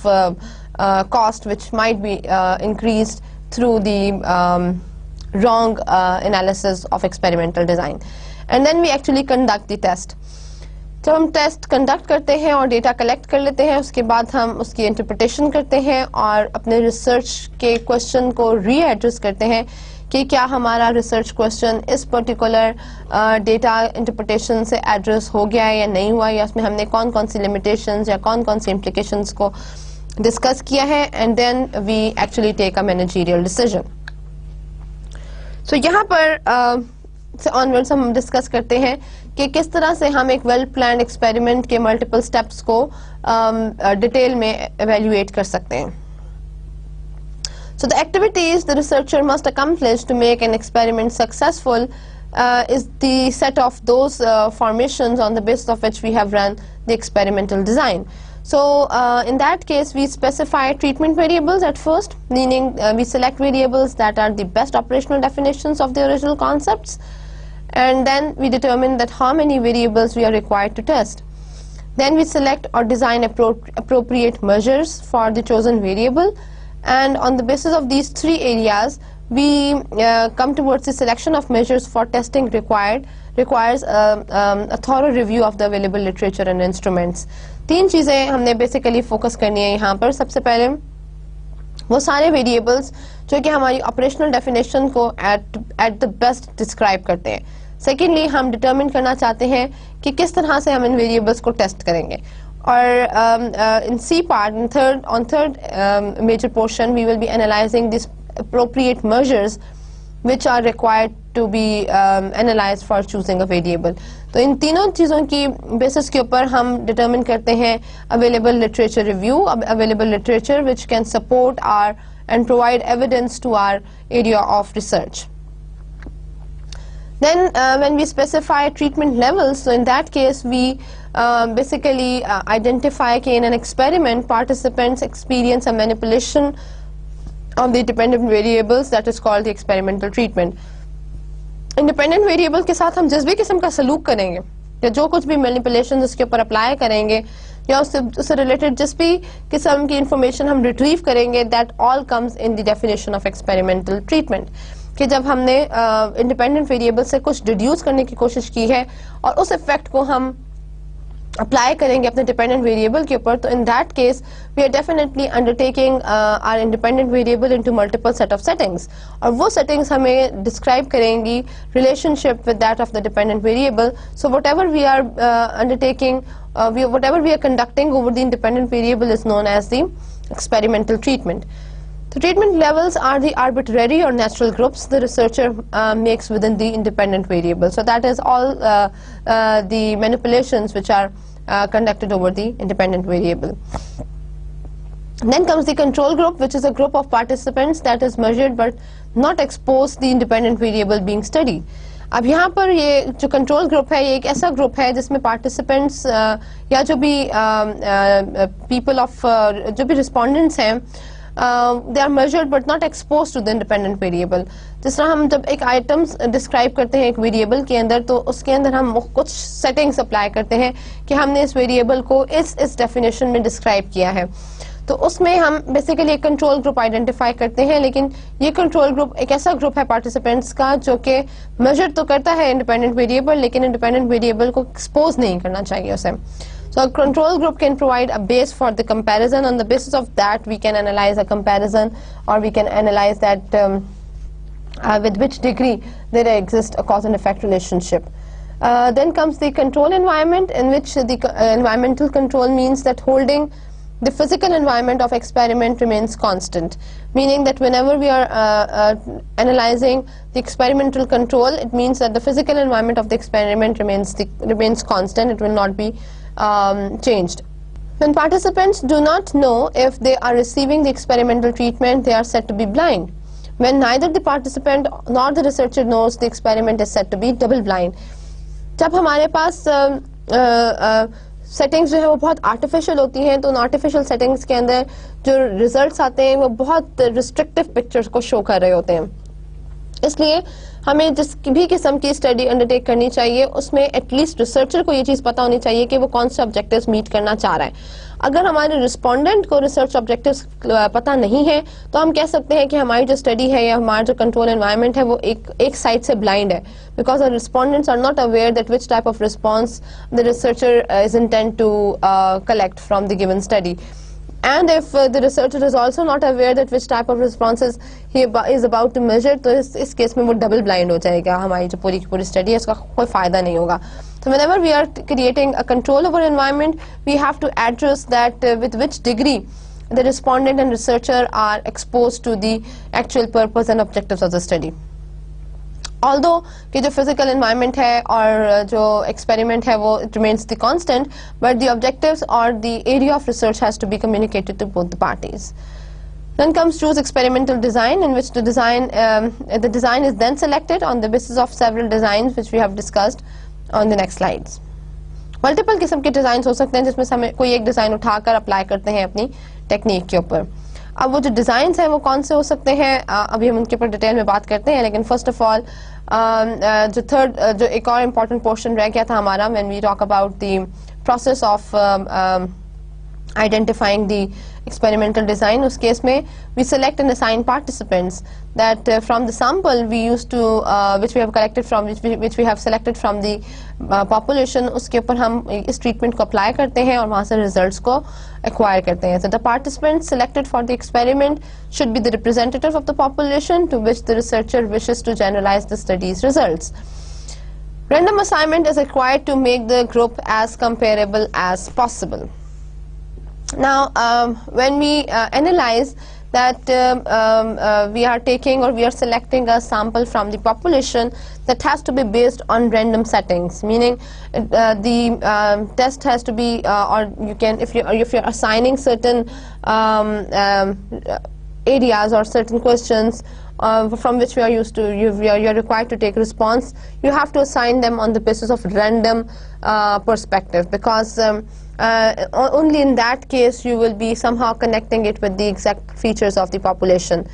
cost which might be increased through the wrong analysis of experimental design. And then we actually conduct the test. जब हम test conduct करते हैं और data collect कर लेते हैं उसके बाद हम उसकी इंटरप्रिटेशन करते हैं और अपने रिसर्च के क्वेश्चन को रीएड्रेस करते हैं कि क्या हमारा रिसर्च क्वेश्चन इस पर्टिकुलर डेटा इंटरप्रिटेशन से एड्रेस हो गया है या नहीं हुआ, या उसमें हमने कौन कौन सी लिमिटेशंस या कौन कौन सी इम्प्लिकेशंस को डिस्कस किया है, and then we actually take a managerial decision. So यहाँ पर से ऑनवर्ड्स हम डिस्कस करते हैं कि किस तरह से हम एक वेल प्लान्ड एक्सपेरिमेंट के मल्टीपल स्टेप्स को डिटेल में एवेल्युएट कर सकते हैं. So the activities the researcher must accomplish to make an experiment successful is the set of those formations on the basis of which we have run the experimental design. So in that case we specify treatment variables at first, meaning we select variables that are the best operational definitions of the original concepts, and then we determine that how many variables we are required to test. Then we select or design appropriate measures for the chosen variable, and on the basis of these 3 areas we come towards the selection of measures for testing requires a thorough review of the available literature and instruments. 3 चीज़ें हमने basically focus करनी है यहाँ पर. सबसे पहले वो सारे variables जो कि हमारी operational definition को at the best describe करते हैं. Secondly, हम determine करना चाहते हैं कि किस तरह से हम इन variables को test करेंगे. Or in C part, on third major portion, we will be analyzing these appropriate measures which are required to be analyzed for choosing a variable. तो इन तीनों चीज़ों की basis के ऊपर हम determine करते हैं available literature review, available literature which can support our and provide evidence to our area of research. Then when we specify treatment levels, so in that case we basically identify कि in an experiment participants experience a manipulation of the dependent variables that is called the experimental treatment. Independent variable के साथ हम जिस भी किस्म का सलूक करेंगे या जो कुछ भी manipulation उसके ऊपर अप्लाई करेंगे या उससे रिलेटेड जिस भी किस्म की इंफॉर्मेशन हम रिट्रीव करेंगे, that all comes in the definition of experimental treatment. कि जब हमने इंडिपेंडेंट वेरिएबल से कुछ डिड्यूस करने की कोशिश की है और उस इफेक्ट को हम अप्लाई करेंगे अपने डिपेंडेंट वेरिएबल के ऊपर, तो in that case we are definitely undertaking our independent variable into multiple set of settings, और वो सेटिंग्स हमें डिस्क्राइब करेंगी relationship with that of the dependent variable. So whatever we are undertaking, whatever we are conducting over the independent variable is known as the experimental treatment. The treatment levels are the arbitrary or natural groups the researcher makes within the independent variable. So that is all the manipulations which are conducted over the independent variable. Then comes the control group, which is a group of participants that is measured but not exposed the independent variable being studied. अब यहाँ पर ये जो control group है, ये एक ऐसा group है जिसमें पार्टिसिपेंट्स या जो भी पीपल ऑफ जो भी रिस्पोंडेंट्स हैं, they are measured but not expose to the independent variable. जिस तरह हम जब एक आइटम्स डिस्क्राइब करते हैं एक वेरिएबल के अंदर, तो उसके अंदर हम कुछ सेटिंग्स अप्लाई करते हैं कि हमने इस वेरिएबल को इस डेफिनेशन में डिस्क्राइब किया है. तो उसमें हम बेसिकली एक कंट्रोल ग्रुप आइडेंटिफाई करते हैं, लेकिन ये कंट्रोल ग्रुप एक ऐसा ग्रुप है पार्टिसिपेंट्स का जो कि मेजर तो करता है इंडिपेंडेंट वेरिएबल, लेकिन इंडिपेंडेंट वेरिएबल को एक्सपोज नहीं करना चाहिए उसे. So a control group can provide a base for the comparison. On the basis of that, we can analyze a comparison, or we can analyze that with which degree there exists a cause and effect relationship. Then comes the control environment, in which the environmental control means that holding the physical environment of experiment remains constant, meaning that whenever we are analyzing the experimental control, it means that the physical environment of the experiment remains constant. It will not be changed. When participants do not know if they are receiving the experimental treatment, they are said to be blind. When neither the participant nor the researcher knows, the experiment is said to be double blind. जब हमारे पास settings जो है वो बहुत artificial होती हैं, तो उन आर्टिफिशियल सेटिंग्स के अंदर जो रिजल्ट्स आते हैं वो बहुत रिस्ट्रिक्टिव पिक्चर्स को शो कर रहे होते हैं. इसलिए हमें जिस भी किस्म की स्टडी अंडरटेक करनी चाहिए, उसमें एटलीस्ट रिसर्चर को ये चीज़ पता होनी चाहिए कि वो कौन से ऑब्जेक्टिव्स मीट करना चाह रहा है. अगर हमारे रिस्पोंडेंट को रिसर्च ऑब्जेक्टिव्स पता नहीं है, तो हम कह सकते हैं कि हमारी जो स्टडी है या हमारा जो कंट्रोल एनवायरनमेंट है वो एक साइड से ब्लाइंड है, because the respondents are not aware that which type of response the researcher is intend to collect from the given study. And if the researcher is also not aware that which type of responses he is about to measure, तो इस case में वो double blind हो जाएगा. हमारी जो पूरी की पूरी स्टडी है उसका कोई फायदा नहीं होगा. So whenever we are creating a control over environment, we have to address that with which degree the respondent and researcher are exposed to the actual purpose and objectives of the study. Although कि जो physical environment है और जो experiment है वो it remains the constant, but the objectives or the area of research has to be communicated to both the parties. Then comes choose experimental design, in which the design is then selected on the basis of several designs which we have discussed on the next slides. Multiple किस्म के designs हो सकते हैं जिसमें से हमें कोई एक design उठाकर apply करते हैं अपनी technique के ऊपर. अब वो जो डिज़ाइंस हैं वो कौन से हो सकते हैं, अभी हम उनके ऊपर डिटेल में बात करते हैं. लेकिन फर्स्ट ऑफ ऑल जो एक और इम्पॉर्टेंट पोर्शन रह गया था हमारा, when we talk about the process of identifying the experimental design, उस केस में we select and assign participants that from the sample we used to which we have collected from which we have selected from the population, उसके ऊपर हम इस treatment को apply करते हैं और वहाँ से results को acquire करते हैं. So the participants selected for the experiment should be the representative of the population to which the researcher wishes to generalize the study's results. Random assignment is required to make the group as comparable as possible. Now, when we analyze that we are taking or we are selecting a sample from the population, that has to be based on random settings, meaning the test has to be or you can if you're assigning certain areas or certain questions from which we are used to, you are required to take response, you have to assign them on the basis of random perspective, because only in that case you will be somehow connecting it with the exact features of the population.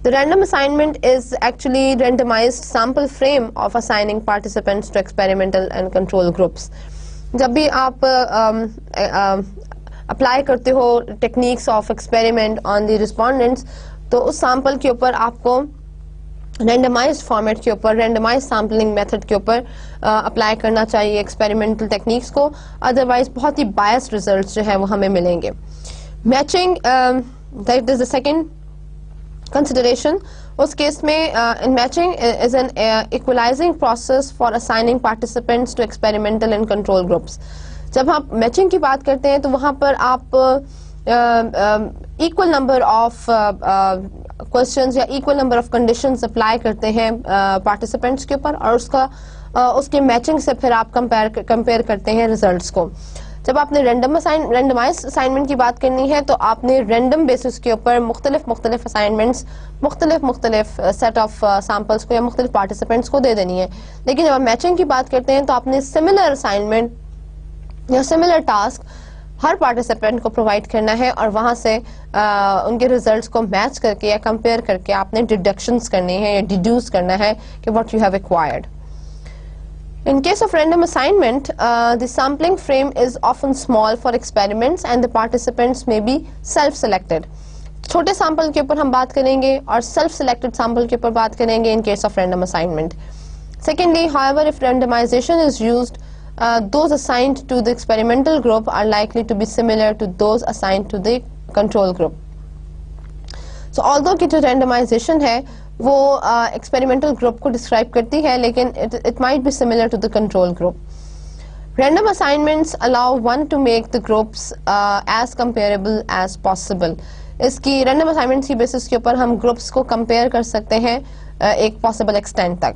The random assignment is actually randomized sample frame of assigning participants to experimental and control groups. जब भी आप apply करते हो techniques of experiment on the respondents, तो उस sample के ऊपर आपको रैंडमाइज्ड फॉर्मेट के ऊपर, रैंडमाइज्ड सैम्पलिंग मेथड के ऊपर अप्लाई करना चाहिए एक्सपेरिमेंटल टेक्निक्स को, अदरवाइज बहुत ही बायस्ड रिजल्ट्स जो है वो हमें मिलेंगे. Matching, that is the second consideration. उस केस में in matching is an equalizing process for assigning participants to experimental and control groups. जब आप मैचिंग की बात करते हैं तो वहाँ पर आप equal number of questions या equal number of conditions apply करते हैं participants के ऊपर, और उसके मैचिंग से फिर आप कंपेयर करते हैं रिजल्ट्स को. जब आपने रैंडमाइज्ड असाइनमेंट की बात करनी है तो आपने रैंडम बेसिस के ऊपर मुख्तलिफ असाइनमेंट्स मुख्तलिफ सेट ऑफ सैम्पल्स को या मुख्तलिफ पार्टिसिपेंट्स को दे देनी है. लेकिन जब आप मैचिंग की बात करते हैं तो आपने सिमिलर असाइनमेंट या सिमिलर टास्क हर पार्टिसिपेंट को प्रोवाइड करना है, और वहां से उनके रिजल्ट्स को मैच करके या कंपेयर करके आपने डिडक्शंस करनी है या डिड्यूस करना है कि what you have acquired. In case of random assignment, the sampling frame is often small for experiments and the participants may be self-selected. छोटे सैंपल के ऊपर हम बात करेंगे और self-selected सैंपल के ऊपर बात करेंगे in case of random assignment. Secondly, however, if randomization is used, those assigned to the experimental group are likely to be similar to those assigned to the control group. So, although कि जो randomization है वो experimental group को describe करती है, लेकिन it might be similar to the control group. Random assignments allow one to make the groups as comparable as possible. इसकी random assignments की बेसिस के ऊपर हम ग्रुप्स को कंपेयर कर सकते हैं एक पॉसिबल एक्सटेंट तक.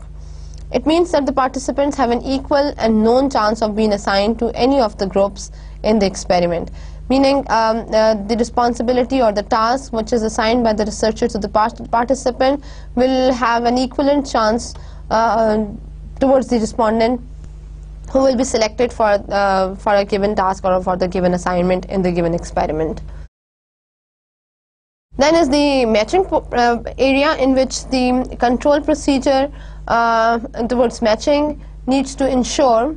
It means that the participants have an equal and known chance of being assigned to any of the groups in the experiment, meaning the responsibility or the task which is assigned by the researcher to the participant will have an equivalent chance towards the respondent who will be selected for a given task or for the given assignment in the given experiment. Then is the matching area, in which the control procedure towards matching needs to ensure,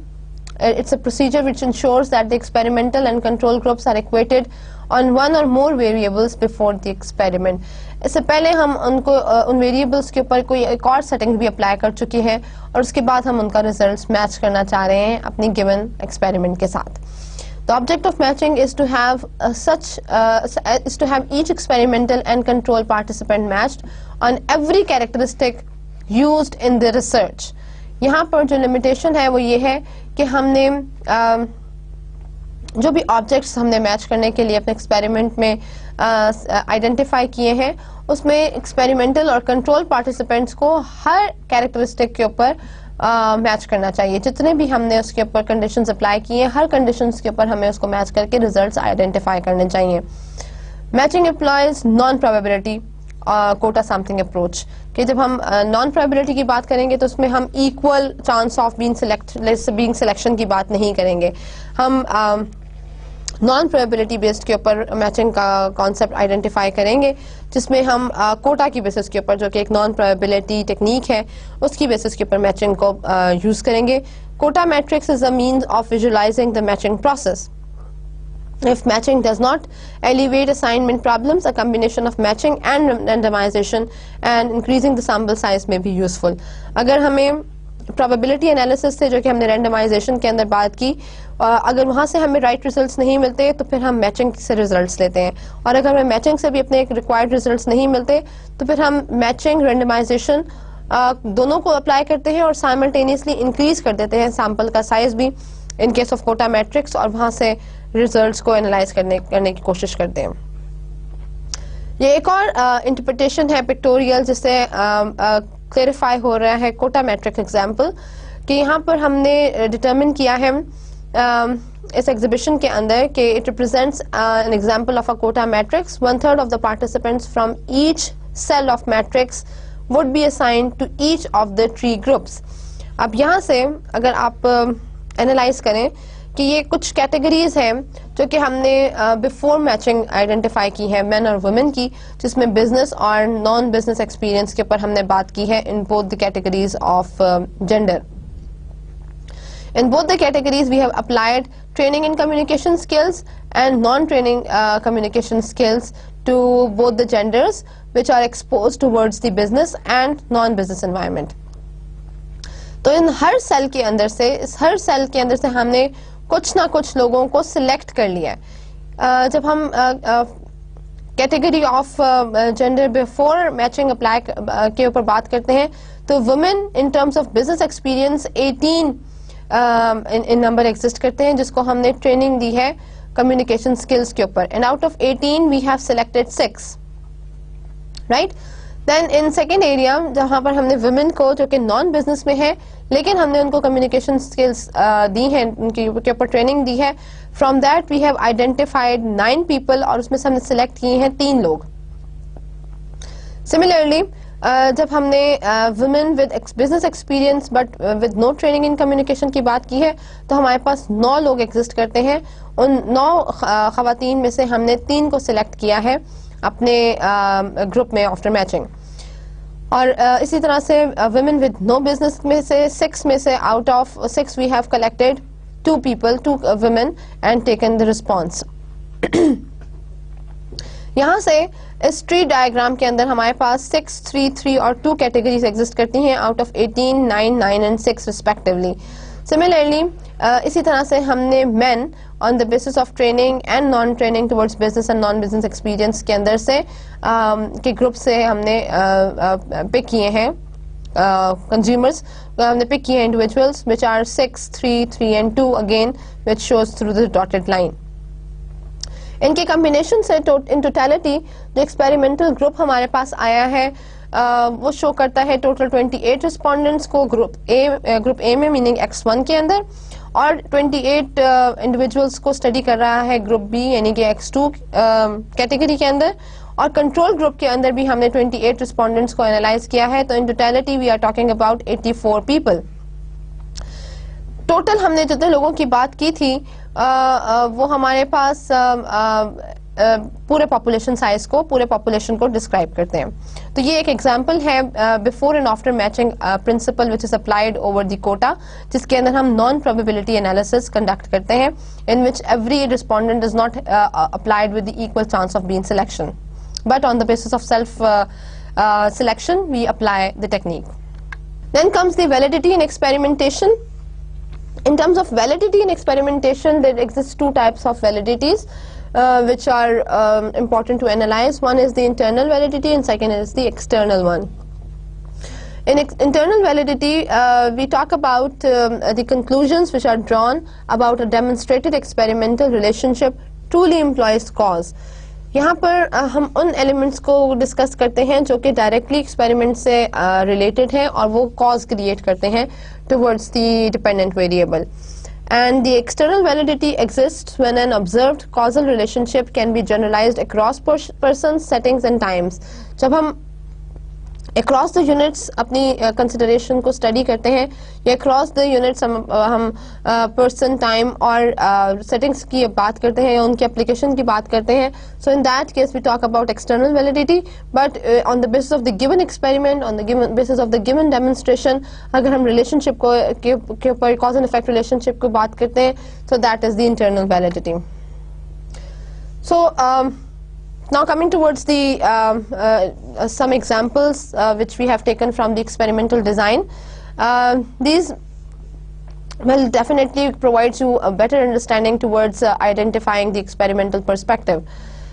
it's a procedure which ensures that the experimental and control groups are equated on one or more variables before the experiment. इससे पहले हम उनको उन variables के ऊपर कोई एक और सेटिंग भी अप्लाई कर चुकी हैं, और उसके बाद हम उनका रिजल्ट्स मैच करना चाह रहे हैं अपनी गिवन एक्सपेरिमेंट के साथ. The object of matching is to have each experimental and control participant matched on every characteristic used in the research. यहाँ पर जो लिमिटेशन है वो ये है कि हमने जो भी ऑब्जेक्ट्स हमने मैच करने के लिए अपने एक्सपेरिमेंट में आइडेंटिफाई किए हैं, उसमें एक्सपेरिमेंटल और कंट्रोल पार्टिसिपेंट्स को हर कैरेक्टरिस्टिक के ऊपर मैच करना चाहिए. जितने भी हमने उसके ऊपर कंडीशंस अप्लाई किए हैं, हर कंडीशंस के ऊपर हमें उसको मैच करके रिजल्ट्स आइडेंटिफाई करने चाहिए. Matching employs non probability quota sampling approach, कि जब हम नॉन प्रोबेबिलिटी की बात करेंगे तो उसमें हम equal chance of being selection की बात नहीं करेंगे. हम नॉन प्रोबेबिलिटी बेस्ड के ऊपर मैचिंग का कॉन्सेप्ट आइडेंटिफाई करेंगे, जिसमें हम कोटा की बेसिस के ऊपर, जो कि एक नॉन प्रोबेबिलिटी टेक्निक है, उसकी बेसिस के ऊपर मैचिंग को यूज करेंगे. Quota matrix is a means of visualizing the matching process. If matching does not alleviate assignment problems, a combination of matching and randomization and increasing the sample size may be useful. अगर हमें probability analysis से, जो कि हमने randomization के अंदर बात की, अगर वहाँ से हमें right results नहीं मिलते तो फिर हम matching से results लेते हैं, और अगर हमें matching से भी अपने एक required results नहीं मिलते तो फिर हम matching, randomization दोनों को apply करते हैं और simultaneously increase कर देते हैं sample का size भी in case of quota matrix, और वहाँ से रिजल्ट्स को एनालाइज करने की कोशिश करते हैं. ये एक और इंटरप्रिटेशन है पिक्टोरियल, जिससे क्लेरिफाई हो रहा है कोटा मैट्रिक्स एग्जाम्पल, कि यहाँ पर हमने डिटरमिन किया है इस एग्जीबिशन के अंदर कि it represents an example of a quota matrix. 1/3 of the participants from each cell of matrix would be assigned to each of the three groups. अब यहाँ से अगर आप एनालाइज करें कि ये कुछ कैटेगरीज हैं जो कि हमने बिफोर मैचिंग आइडेंटिफाई की है मेन और वुमेन की, जिसमें बिजनेस और नॉन बिजनेस एक्सपीरियंस के ऊपर हमने बात की है in both the categories of gender. In both the categories, we have applied training in communication skills and non-training communication skills to both the genders, which are exposed towards the business and non-business environment. तो इन हर cell के अंदर से, इस हर cell के अंदर से हमने कुछ ना कुछ लोगों को सिलेक्ट कर लिया है. जब हम category of gender before matching apply के ऊपर बात करते हैं, तो women in terms of business experience 18 in number exist करते हैं, जिसको हमने ट्रेनिंग दी है कम्युनिकेशन स्किल्स के ऊपर. And out of 18 we have selected 6, right. Then in second area जहां पर हमने वुमेन को, जो कि नॉन बिजनेस में है लेकिन हमने उनको कम्युनिकेशन स्किल्स दी हैं, उनके ऊपर ट्रेनिंग दी है, from that we have identified 9 people और उसमें से हमने सिलेक्ट किए हैं 3 लोग. सिमिलरली जब हमने women with business experience but with no training in communication की बात की है, तो हमारे पास 9 लोग एग्जिस्ट करते हैं. उन 9 खवातीन में से हमने 3 को सिलेक्ट किया है अपने ग्रुप में आफ्टर मैचिंग. और इसी तरह से वुमेन विद नो बिजनेस में से 6 में से out of 6 we have collected 2 women and taken the response. यहाँ से इस ट्री डायग्राम के अंदर हमारे पास 6, 3, 3 और 2 कैटेगरीज एग्जिस्ट करती हैं out of 18, 9, 9 and 6 respectively. Similarly इसी तरह से हमने main on the basis of training and non training towards business and non business experience के अंदर से के ग्रुप से हमने पिक किए हैं कंज्यूमर्स. हमने पिक किए हैं individuals which are 6, 3, 3 and 2 again which shows through the dotted line. इनके कॉम्बिनेशन से इन टोटलिटी जो एक्सपेरिमेंटल ग्रुप हमारे पास आया है वो शो करता है टोटल 28 रिस्पोंडेंट्स को ग्रुप ए में मीनिंग X1 के अंदर, और 28 इंडिविजुअल्स को स्टडी कर रहा है ग्रुप बी यानी कि X2 कैटेगरी के अंदर. और कंट्रोल ग्रुप के अंदर भी हमने 28 रिस्पोंडेंट्स को एनालाइज किया है. तो in totality we are talking about 84 people. Total हमने जितने लोगों की बात की थी वो हमारे पास पूरे पॉपुलेशन साइज को, पूरे पॉपुलेशन को डिस्क्राइब करते हैं. तो ये एक एग्जांपल है before and after matching principle which is applied over the quota, जिसके अंदर हम नॉन प्रोबेबिलिटी एनालिसिस कंडक्ट करते हैं in which every respondent is not applied with the equal chance of being selection, but on the basis of self selection we apply the technique. Then comes the validity in experimentation. In terms of validity in experimentation, there exist 2 types of validities which are important to analyze. One is the internal validity and second is the external one. In internal validity, we talk about the conclusions which are drawn about a demonstrated experimental relationship truly employs cause. यहाँ पर हम उन elements को discuss करते हैं जो कि directly experiment से रिलेटेड हैं और वो कॉज क्रिएट करते हैं towards the dependent variable. And the external validity exists when an observed causal relationship can be generalized across persons, settings and times. जब हम across the units अपनी consideration को study करते हैं या across the units हम person, time और settings की बात करते हैं या उनकी application की बात करते हैं, so in that case we talk about external validity. But on the basis of the given experiment, on the basis of the given demonstration, अगर हम relationship के ऊपर cause and effect relationship को बात करते हैं, so that is the internal validity. So now coming towards the some examples which we have taken from the experimental design. These will definitely provide you a better understanding towards identifying the experimental perspective.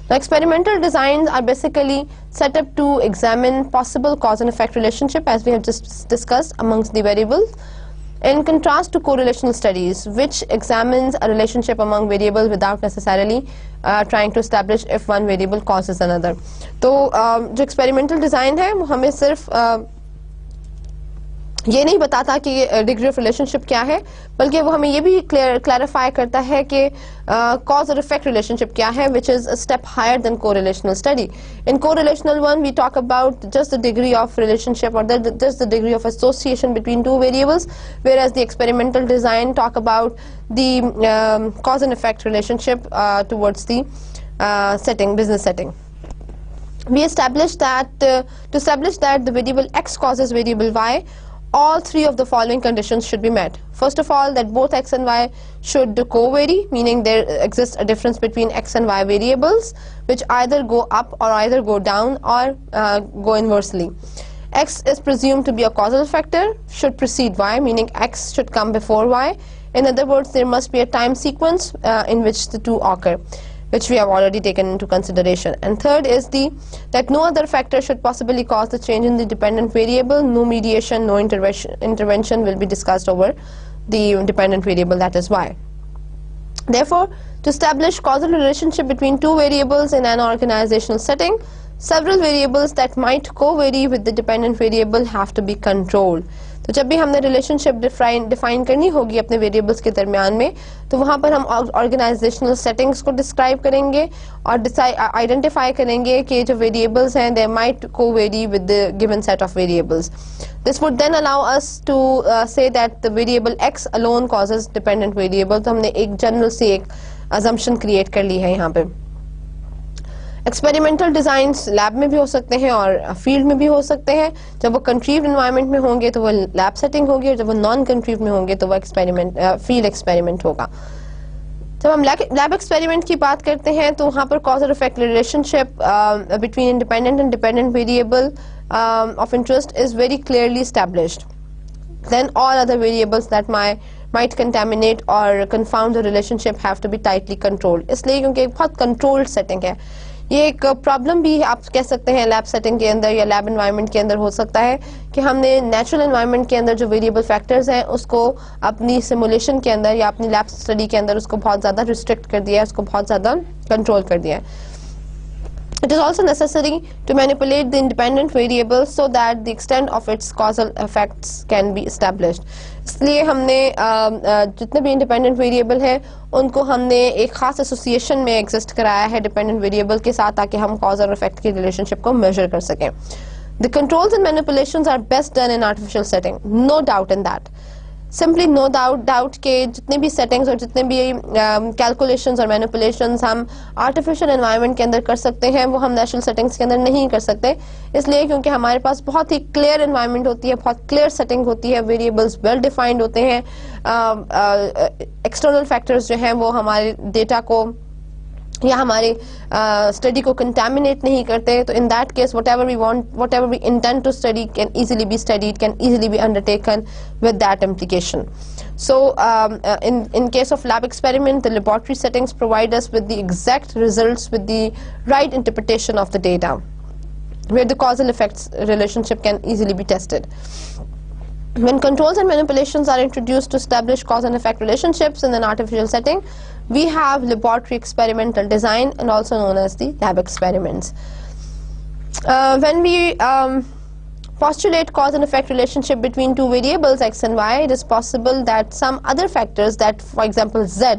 The experimental designs are basically set up to examine possible cause and effect relationship, as we have just discussed, amongst the variables, in contrast to correlational studies, which examines a relationship among variables without necessarily trying to establish if one variable causes another. तो जो experimental design है वो हमें सिर्फ ये नहीं बताता कि डिग्री ऑफ रिलेशनशिप क्या है, बल्कि वो हमें ये भी क्लैरिफाई करता है कि कॉज और इफेक्ट रिलेशनशिप क्या है, which is a step higher then correlational study. In correlational one we talk about just the degree of relationship और just the degree of association between two variables, whereas the experimental design talk about the cause and effect relationship towards the business setting. We established that to establish that the variable x causes variable y, all three of the following conditions should be met. First of all, that both x and y should co-vary, meaning there exists a difference between x and y variables which either go up or either go down or go inversely. X is presumed to be a causal factor, should precede y, meaning x should come before y. In other words, there must be a time sequence in which the two occur, which we have already taken into consideration. And third is that no other factor should possibly cause the change in the dependent variable. No mediation, no intervention will be discussed over the dependent variable, that is y. Therefore, to establish causal relationship between two variables in an organizational setting, several variables that might co-vary with the dependent variable have to be controlled. तो जब भी हमने relationship define करनी होगी अपने variables के दरमियान में, तो वहाँ पर हम ऑर्गेनाइजेशनल सेटिंग्स को डिस्क्राइब करेंगे और आइडेंटिफाई करेंगे कि जो वेरिएबल्स हैं they might covary with the given set of variables. This would then allow us to say that the variable x alone causes dependent variable. तो हमने एक जनरल सी एक अजम्पशन क्रिएट कर ली है यहाँ पे. एक्सपेरिमेंटल डिजाइन्स लैब में भी हो सकते हैं और फील्ड में भी हो सकते हैं. जब वो कंट्रीव्ड एनवायरनमेंट में होंगे तो वो लैब सेटिंग होगी, और जब वो नॉन कंट्रीव्ड में होंगे तो वो फील्ड एक्सपेरिमेंट होगा. जब हम लैब एक्सपेरिमेंट की बात करते हैं तो वहाँ पर कॉज और effect relationship between independent and dependent variable of interest is very clearly established. Then all other variables that might contaminate or confound the relationship have to be tightly controlled. इसलिए क्योंकि एक बहुत controlled setting है. ये एक problem भी आप कह सकते हैं लैब सेटिंग के अंदर या लैब एनवायरनमेंट के अंदर हो सकता है कि हमने नेचुरल एनवायरनमेंट के अंदर जो वेरिएबल फैक्टर्स हैं उसको अपनी सिमुलेशन के अंदर या अपनी लैब स्टडी के अंदर उसको बहुत ज़्यादा रिस्ट्रिक्ट कर दिया है, उसको बहुत ज़्यादा कंट्रोल कर दिया है. It is also necessary to manipulate the independent variable so that the extent of its causal effects can be established. इसलिए हमने जितने भी इंडिपेंडेंट वेरिएबल हैं उनको हमने एक खास एसोसिएशन में एग्जिस्ट कराया है डिपेंडेंट वेरिएबल के साथ, ताकि हम कॉज और इफेक्ट की रिलेशनशिप को मेजर कर सकें. The controls and manipulations are best done in artificial setting, no doubt in that. Simply no doubt के जितने भी सेटिंग्स और जितने भी कैलकुलेशंस और मैनिपुलेशंस हम आर्टिफिशियल एनवायरनमेंट के अंदर कर सकते हैं वो हम नेचुरल सेटिंग्स के अंदर नहीं कर सकते. इसलिए क्योंकि हमारे पास बहुत ही क्लियर एनवायरनमेंट होती है, बहुत क्लियर सेटिंग होती है, वेरिएबल्स वेल डिफाइंड होते हैं, एक्सटर्नल फैक्टर्स जो हैं वो हमारे डेटा को या हमारे स्टडी को कंटामिनेट नहीं करते. तो in that case whatever we intend to study can easily be studied, can easily be undertaken with that implication. So in case of lab experiment, the laboratory settings provide us with the exact results with the right interpretation of the data, where the causal effects relationship can easily be tested. When controls and manipulations are introduced to establish cause and effect relationships in an artificial setting, we have laboratory experimental design, and also known as the lab experiments. When we postulate cause and effect relationship between two variables x and y, it is possible that some other factors, that for example z,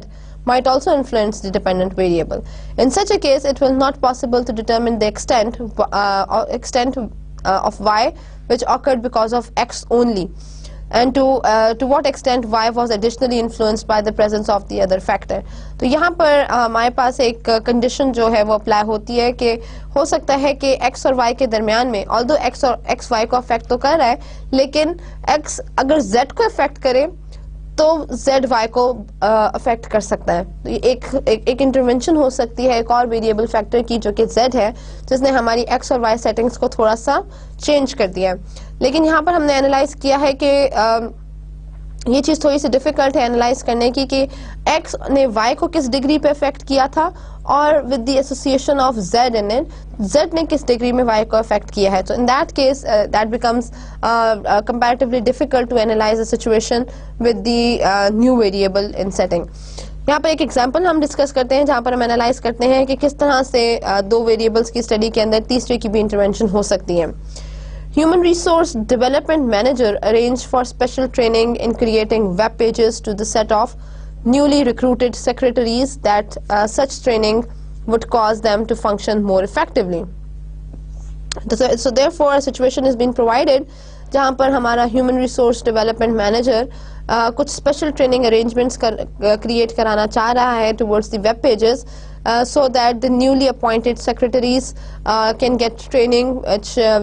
might also influence the dependent variable. In such a case, it will not possible to determine the extent of y which occurred because of x only, and to what extent y was additionally influenced by the presence of the other factor. तो यहाँ पर हमारे पास एक condition जो है वो apply होती है कि हो सकता है कि x और y के दरमियान में although x y को अफेक्ट तो कर रहा है, लेकिन x अगर z को अफेक्ट करे तो z y को अफेक्ट कर सकता है. तो एक इंटरवेंशन हो सकती है एक और वेरिएबल फैक्टर की जो कि z है, जिसने हमारी x और y सेटिंग्स को थोड़ा सा चेंज कर दिया है. लेकिन यहाँ पर हमने एनालाइज किया है कि ये चीज़ थोड़ी सी डिफिकल्ट है एनालाइज करने की कि x ने y को किस डिग्री पे अफेक्ट किया था और with the association of z in it z ने किस डिग्री में y को अफेक्ट किया है. तो in that case that becomes comparatively difficult to analyse the situation with the new variable in setting. यहाँ पर एक एग्जांपल हम डिस्कस करते हैं जहाँ पर हम एनालाइज करते हैं कि किस तरह से दो वेरिएबल्स की स्टडी के अंदर तीसरे की भी इंटरवेंशन हो सकती है. Human Resource Development Manager arranged for special training in creating web pages to the set of newly recruited secretaries that such training would cause them to function more effectively. So therefore a situation is being provided जहाँ पर हमारा human resource development manager कुछ special training arrangements create कराना चाह रहा है towards the web pages so that the newly appointed secretaries can get training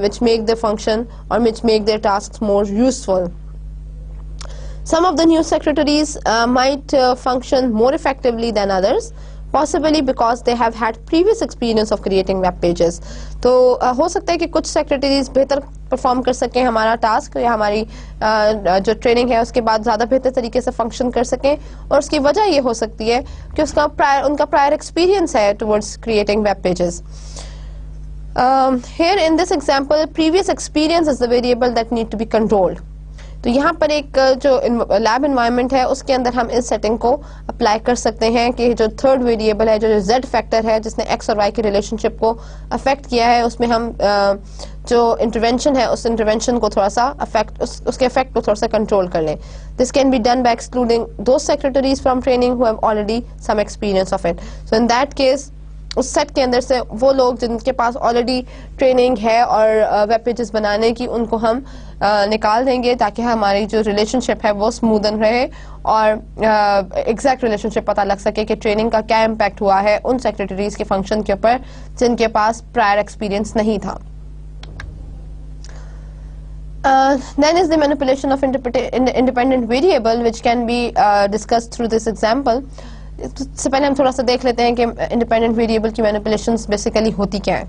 which make the function or which make their tasks more useful. Some of the new secretaries might function more effectively than others, possibly because they have had previous experience of creating web pages. तो हो सकता है कि कुछ secretaries बेहतर perform कर सकें हमारा टास्क या हमारी जो ट्रेनिंग है उसके बाद ज़्यादा बेहतर तरीके से फंक्शन कर सकें, और उसकी वजह ये हो सकती है कि उनका प्रायर एक्सपीरियंस है towards creating web pages. Here in this example, previous experience is the variable that need to be controlled. तो यहाँ पर एक जो लैब इन्वायरमेंट है उसके अंदर हम इस सेटिंग को अप्लाई कर सकते हैं कि जो थर्ड वेरिएबल है, जो Z फैक्टर है जिसने X और Y के रिलेशनशिप को अफेक्ट किया है, उसमें हम जो इंटरवेंशन है उस इंटरवेंशन को थोड़ा सा उसके इफेक्ट को थोड़ा सा कंट्रोल कर लें. This can be done by excluding those secretaries from training who have already some experience of it. So in that case उस सेट के अंदर से वो लोग जिनके पास ऑलरेडी ट्रेनिंग है और वेब पेजेस बनाने की, उनको हम निकाल देंगे ताकि हमारी जो रिलेशनशिप है वो स्मूदन रहे और एग्जैक्ट रिलेशनशिप पता लग सके कि ट्रेनिंग का क्या इम्पैक्ट हुआ है उन सेक्रेटरीज के फंक्शन के ऊपर जिनके पास प्रायर एक्सपीरियंस नहीं था. Then is the manipulation of independent variable which can be discussed through this example. इससे पहले हम थोड़ा सा देख लेते हैं कि इंडिपेंडेंट वेरिएबल की मैनिपुलेशंस बेसिकली होती क्या है.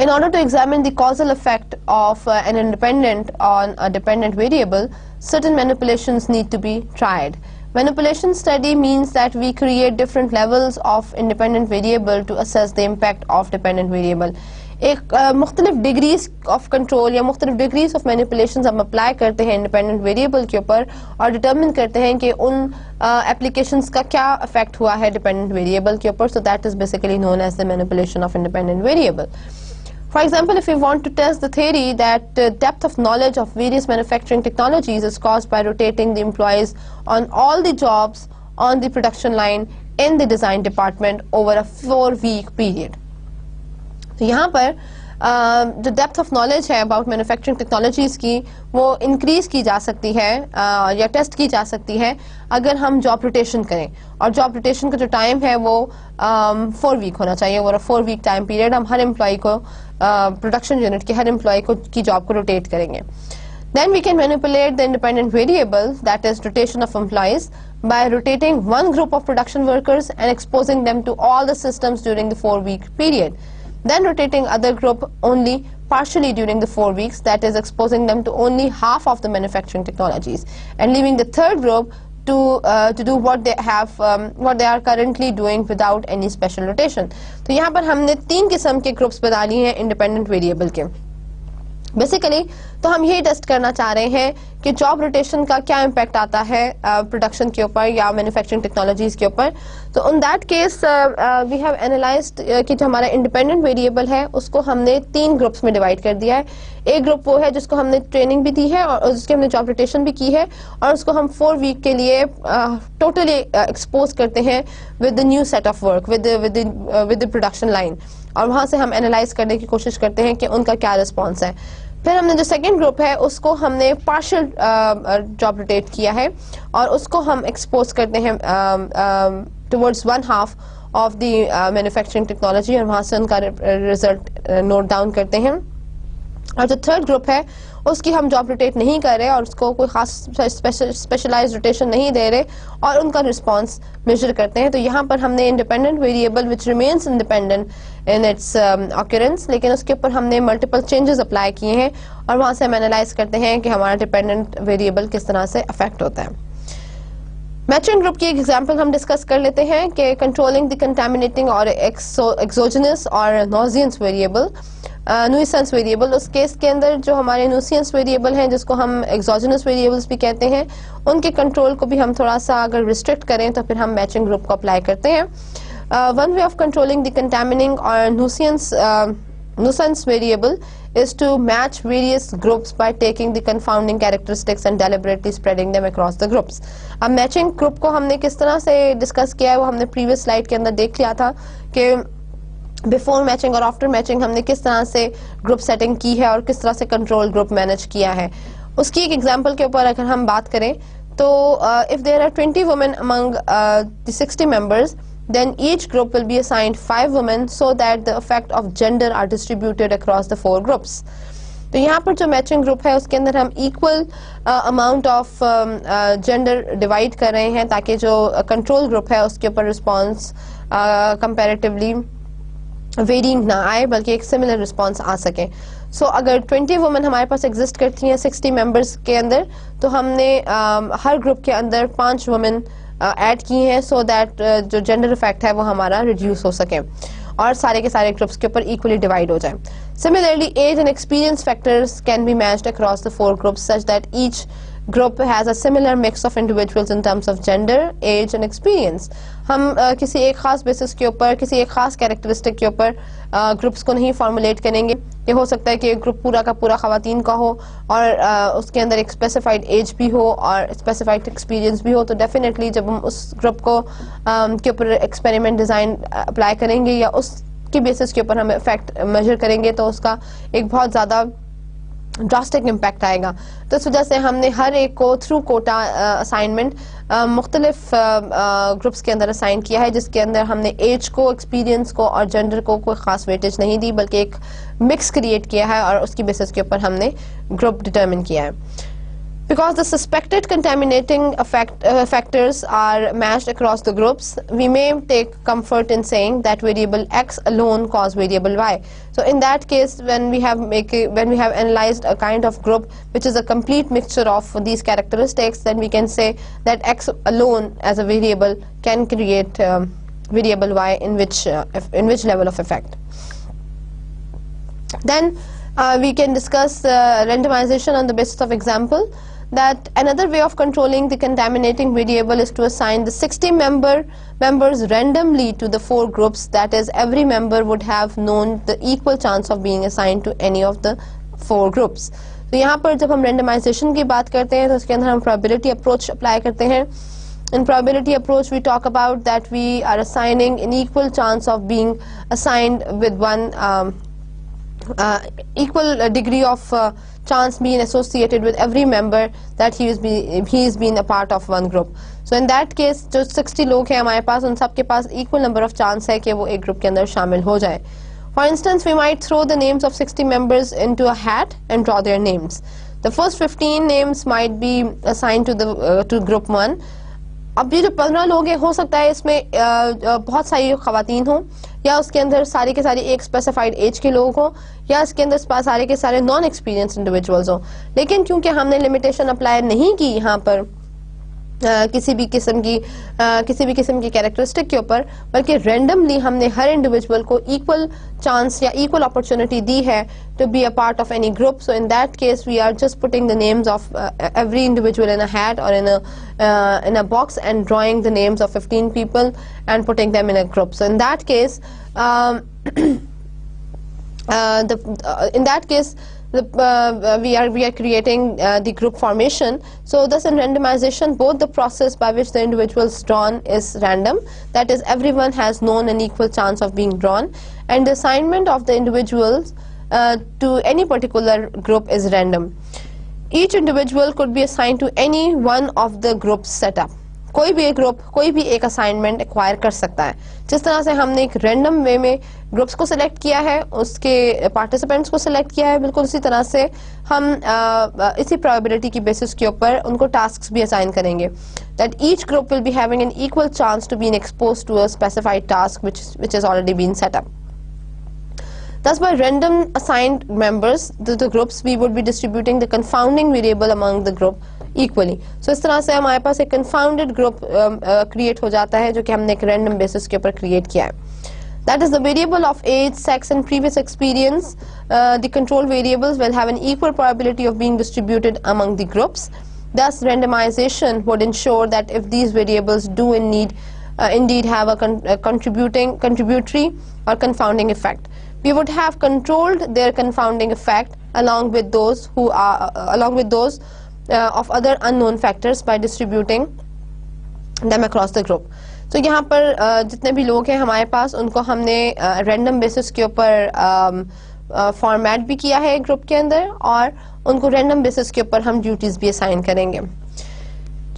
In order to examine the causal effect of an independent on a dependent variable, certain manipulations need to be tried. Manipulation study means that we create different levels of independent variable to assess the impact of dependent variable. एक मुख्तलिफ degrees of control या मुख्तलिफ degrees of manipulation हम apply करते हैं independent variable के ऊपर और डिटर्मिन करते हैं कि उन एप्लीकेशंस का क्या इफेक्ट हुआ है डिपेंडेंट वेरिएबल के ऊपर. So that is basically known as the manipulation of independent variable. For example, if we want to test the theory that depth of knowledge of various manufacturing technologies is caused by rotating the employees on all the jobs on the production line in the design department over a 4-week period. तो यहाँ पर जो depth of knowledge है about manufacturing technologies की वो increase की जा सकती है या टेस्ट की जा सकती है अगर हम जॉब रोटेशन करें, और जॉब रोटेशन का जो टाइम है वो 4 वीक होना चाहिए. और 4 वीक टाइम पीरियड हम हर एम्प्लॉय को प्रोडक्शन यूनिट के हर एम्प्लॉय को की जॉब को रोटेट करेंगे. Then we can manipulate the independent variable, that is rotation of employees, by rotating one group of production workers and exposing them to all the systems during the 4-week period. Then rotating other group only partially during the 4 weeks, that is exposing them to only half of the manufacturing technologies, and leaving the third group to do what they are currently doing without any special rotation. तो यहाँ पर हमने 3 किस्म के groups बना लिए हैं independent variable के. बेसिकली तो हम यही टेस्ट करना चाह रहे हैं कि जॉब रोटेशन का क्या इम्पैक्ट आता है प्रोडक्शन के ऊपर या मैन्युफैक्चरिंग टेक्नोलॉजीज के ऊपर. तो in that case we have analysed कि जो हमारा इंडिपेंडेंट वेरिएबल है उसको हमने 3 ग्रुप्स में डिवाइड कर दिया है. एक ग्रुप वो है जिसको हमने ट्रेनिंग भी दी है और उसकी हमने जॉब रोटेशन भी की है, और उसको हम 4 वीक के लिए टोटली एक्सपोज करते हैं with the new set of work with the production line, और वहाँ से हम एनालाइज करने की कोशिश करते हैं कि उनका क्या रिस्पॉन्स है. फिर हमने जो सेकेंड ग्रुप है उसको हमने पार्शियल जॉब रोटेट किया है और उसको हम एक्सपोज करते हैं towards 1/2 of the manufacturing technology, और वहाँ से उनका रिजल्ट नोट डाउन करते हैं. और जो थर्ड ग्रुप है उसकी हम जॉब रोटेट नहीं कर रहे और उसको कोई खास स्पेशलाइज्ड रोटेशन नहीं दे रहे और उनका रिस्पांस मेजर करते हैं. तो यहाँ पर हमने independent variable which remains independent in its occurrence, लेकिन उसके ऊपर हमने मल्टीपल चेंजेस अप्लाई किए हैं और वहाँ से हम एनालाइज करते हैं कि हमारा डिपेंडेंट वेरिएबल किस तरह से अफेक्ट होता है. मैचिंग ग्रुप की एक एग्जांपल हम डिस्कस कर लेते हैं कि कंट्रोलिंग द कंटामिनेटिंग और एक्सोजेनस और नॉजियंस वेरिएबल न्यूसेंस वेरिएबल. उस केस के अंदर जो हमारे न्यूसेंस वेरिएबल हैं जिसको हम एक्सोजेनस वेरिएबल्स भी कहते हैं, उनके कंट्रोल को भी हम थोड़ा सा अगर रिस्ट्रिक्ट करें तो फिर हम मैचिंग ग्रुप को अप्लाई करते हैं. One way of controlling the contaminating और nuisance nuisance variable is to match various groups by taking the confounding characteristics and deliberately spreading them across the groups. अब मैचिंग ग्रुप को हमने किस तरह से डिस्कस किया है वो हमने प्रीवियस स्लाइड के अंदर देख लिया था कि बिफोर मैचिंग और आफ्टर मैचिंग हमने किस तरह से ग्रुप सेटिंग की है और किस तरह से कंट्रोल ग्रुप मैनेज किया है. उसकी एक एग्जांपल के ऊपर अगर हम बात करें तो if there are 20 women among the 60 members, then each group will be assigned 5 women so that the effect of gender are distributed across the 4 groups. तो यहाँ पर जो मैचिंग ग्रुप है उसके अंदर हम equal amount of gender divide कर रहे हैं ताकि जो कंट्रोल ग्रुप है उसके ऊपर रिस्पॉन्स कंपैरेटिवली वेरिंग ना आए बल्कि एक सिमिलर रिस्पॉन्स आ सके. सो अगर 20 वुमेन हमारे पास एग्जिस्ट करती हैं 60 मेंबर्स के अंदर तो हमने हर ग्रुप के अंदर 5 वुमेन ऐड की हैं सो दैट जो जेंडर इफेक्ट है वो हमारा रिड्यूस हो सके और सारे के सारे ग्रुप्स के ऊपर इक्वली डिवाइड हो जाए. Similarly age and experience factors can be matched across the 4 groups such that each group has a similar mix of individuals in terms of gender, age and experience. हम किसी एक खास basis के ऊपर किसी एक खास कैरेक्टरिस्टिक के ऊपर ग्रुप्स को नहीं फॉर्मुलेट करेंगे. ये हो सकता है कि एक ग्रुप पूरा का पूरा खवातीन का हो और उसके अंदर एक स्पेसिफाइड एज भी हो और स्पेसिफाइड एक्सपीरियंस भी हो. तो डेफिनेटली जब हम उस ग्रुप को के ऊपर एक्सपेरिमेंट डिज़ाइन अप्लाई करेंगे या उसकी बेसिस के ऊपर हम इफेक्ट मेजर करेंगे तो उसका एक बहुत ज़्यादा ड्रास्टिक इम्पैक्ट आएगा. तो इस वजह से हमने हर एक को थ्रू कोटा असाइनमेंट मुख्तलिफ ग्रुप्स के अंदर असाइन किया है जिसके अंदर हमने एज को, एक्सपीरियंस को और जेंडर को कोई खास वेटेज नहीं दी बल्कि एक मिक्स क्रिएट किया है और उसकी बेसिस के ऊपर हमने ग्रुप डिटर्मिन किया है. Because the suspected contaminating factors are matched across the groups, we may take comfort in saying that variable X alone cause variable Y. So in that case, when we have analyzed a kind of group which is a complete mixture of these characteristics, then we can say that X alone as a variable can create variable Y in which level of effect. Then we can discuss randomization on the basis of example. That another way of controlling the contaminating variable is to assign the 60 members randomly to the 4 groups. That is, every member would have known the equal chance of being assigned to any of the 4 groups. तो यहाँ पर जब हम randomization की बात करते हैं तो उसके अंदर हम probability approach apply करते हैं. In probability approach we talk about that we are assigning an equal chance of being assigned with one equal degree of chance being associated with every member that he is being a part of one group. So in that case जो 60 लोग हैं हमारे पास उन सब के पास equal number of chance है कि वो एक group के अंदर शामिल हो जाए. For instance, we might throw the names of 60 members into a hat and draw their names. The first 15 names might be assigned to group 1. अब ये जो 15 लोग हैं हो सकता है इसमें बहुत सारी खवातीन हों या उसके अंदर सारे के सारे एक स्पेसिफाइड एज के लोग हों या इसके अंदर सारे के सारे नॉन एक्सपीरियंस इंडिविजुअल्स हों. लेकिन क्योंकि हमने लिमिटेशन अप्लाई नहीं की यहाँ पर किसी भी किस्म की कैरेक्टरिस्टिक के ऊपर बल्कि रैंडमली हमने हर इंडिविजुअल को इक्वल चांस या इक्वल अपॉर्चुनिटी दी है to be a part of any group. So in that case we are just putting the names of every individual in a hat or in a box and drawing the names of 15 people and putting them in a group. So in that case we are creating the group formation. So thus in randomization both the process by which the individuals drawn is random, that is everyone has known an equal chance of being drawn, and the assignment of the individuals to any particular group is random. Each individual could be assigned to any one of the groups set up. कोई भी एक group कोई भी एक assignment acquire कर सकता है. जिस तरह से हमने एक रैंडम वे में ग्रुप्स को सिलेक्ट किया है, उसके पार्टिसिपेंट्स को सिलेक्ट किया है, बिल्कुल उसी तरह से हम इसी प्रोबेबिलिटी की बेसिस के ऊपर उनको टास्क्स भी असाइन करेंगे. That each group will be having an equal chance to being exposed to a specified task which has already been set up. Thus, by random assigned members to the groups, we would be distributing the confounding variable among the group equally. So इस तरह से हमारे पास एक confounded group create हो जाता है जो कि हमने एक random basis के ऊपर create किया है. That is the variable of age, sex and previous experience. The control variables will have an equal probability of being distributed among the groups. Thus, randomization would ensure that if these variables do indeed have a contributory or confounding effect, we would have controlled their confounding effect along with those of other unknown factors by distributing them across the group. So यहाँ पर जितने भी लोग हैं हमारे पास उनको हमने random basis के ऊपर फॉर्मेट भी किया है ग्रुप के अंदर और उनको रैंडम बेसिस के ऊपर हम ड्यूटीज भी असाइन करेंगे.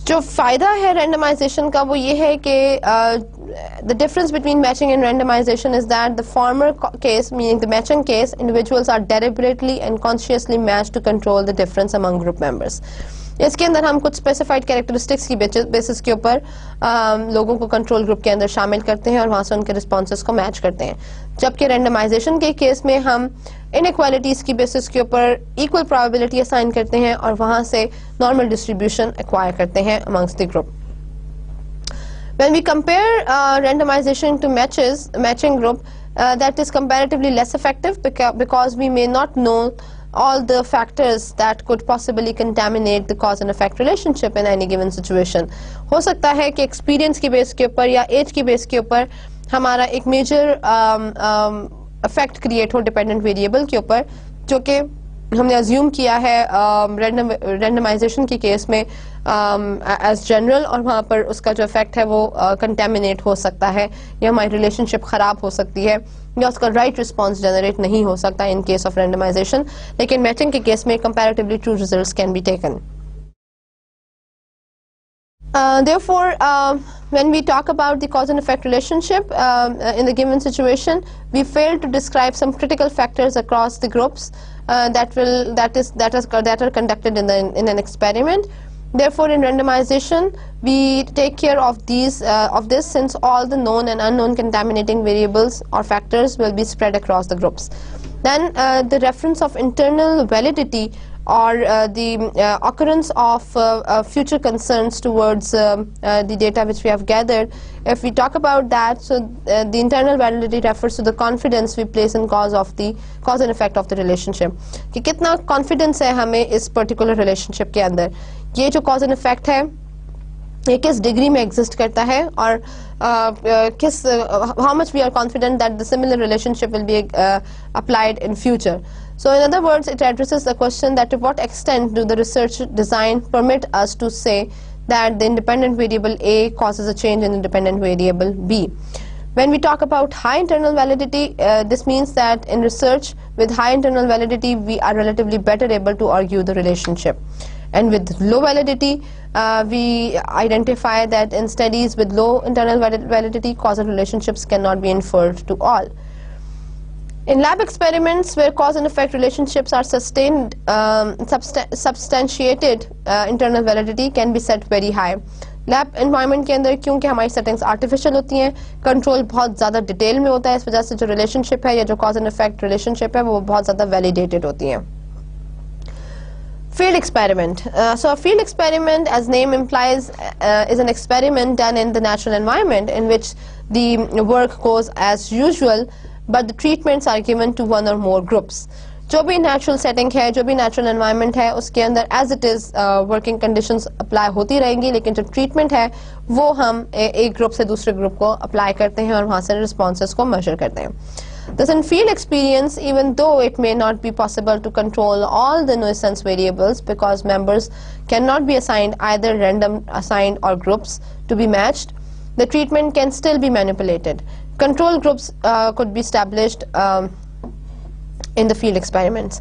जो फायदा है रैंडमाइजेशन का वो ये है कि the difference between matching and randomization is that the former case, meaning the matching case, individuals are deliberately and consciously matched to control the difference among group members. इसके अंदर हम कुछ स्पेसिफाइड कैरेक्टरिस्टिक्स की बेसिस के ऊपर लोगों को control group के अंदर शामिल करते हैं और वहां से उनके रिस्पॉन्सेस को मैच करते हैं. जबकि रैंडमाइजेशन के केस में हम इनइक्वालिटीज की बेसिस के ऊपर इक्वल प्रोबेबिलिटी असाइन करते हैं और वहां से नॉर्मल डिस्ट्रीब्यूशन एक्वायर करते हैं amongst the group. When we compare randomization to matching group, that is comparatively less effective because we may not know all the factors that could possibly contaminate the cause and effect relationship in any given situation. हो सकता है कि experience की base के ऊपर या age की base के ऊपर हमारा एक major effect create हो dependent variable के ऊपर जो कि हमने assume किया है randomization की case में as general और वहाँ पर उसका जो effect है वो contaminate हो सकता है या हमारी relationship खराब हो सकती है या उसका right response generate नहीं हो सकता in case of randomization. लेकिन matching के case में comparatively true results can be taken. Therefore, when we talk about the cause and effect relationship in the given situation, we fail to describe some critical factors across the groups that are conducted in an experiment. Therefore, in randomization, we take care of this since all the known and unknown contaminating variables or factors will be spread across the groups. Then the reference of internal validity or the occurrence of future concerns towards the data which we have gathered. If we talk about that, so the internal validity refers to the confidence we place in cause and effect of the relationship. कि कितना confidence है हमें इस particular relationship के अंदर. ये जो cause and effect है ये किस डिग्री में एग्जिस्ट करता है और how much we are confident that the similar relationship will be applied in future. So in other words, it addresses the question that to what extent do the research design permit us to say that the independent variable A causes a change in independent variable B. When we talk about high internal validity, this means that in research with high internal validity, we are relatively better able to argue the relationship. And with low validity, we identify that in studies with low internal validity, causal relationships cannot be inferred to all. In lab experiments where cause and effect relationships are sustained, substantiated internal validity can be set very high. Lab environment के अंदर क्योंकि हमारी settings artificial होती हैं, control बहुत ज़्यादा detail में होता है, इस वजह से जो रिलेशनशिप है या जो कॉज एंड इफेक्ट रिलेशनशिप है वो बहुत ज़्यादा वैलिडेटेड होती हैं. Field experiment. So a field experiment, as name implies, is an experiment done in the natural environment in which the work goes as usual, but the treatments are given to one or more groups. जो भी natural setting है, जो भी natural environment है, उसके अंदर as it is working conditions apply होती रहेंगी, लेकिन जो ट्रीटमेंट है वो हम एक ग्रुप से दूसरे ग्रुप को अप्लाई करते हैं और वहाँ से रिस्पॉन्सेस को मेजर करते हैं. Thus, in field experience, even though it may not be possible to control all the nuisance variables because members cannot be assigned either random assigned or groups to be matched, the treatment can still be manipulated. Control groups could be established in the field experiments.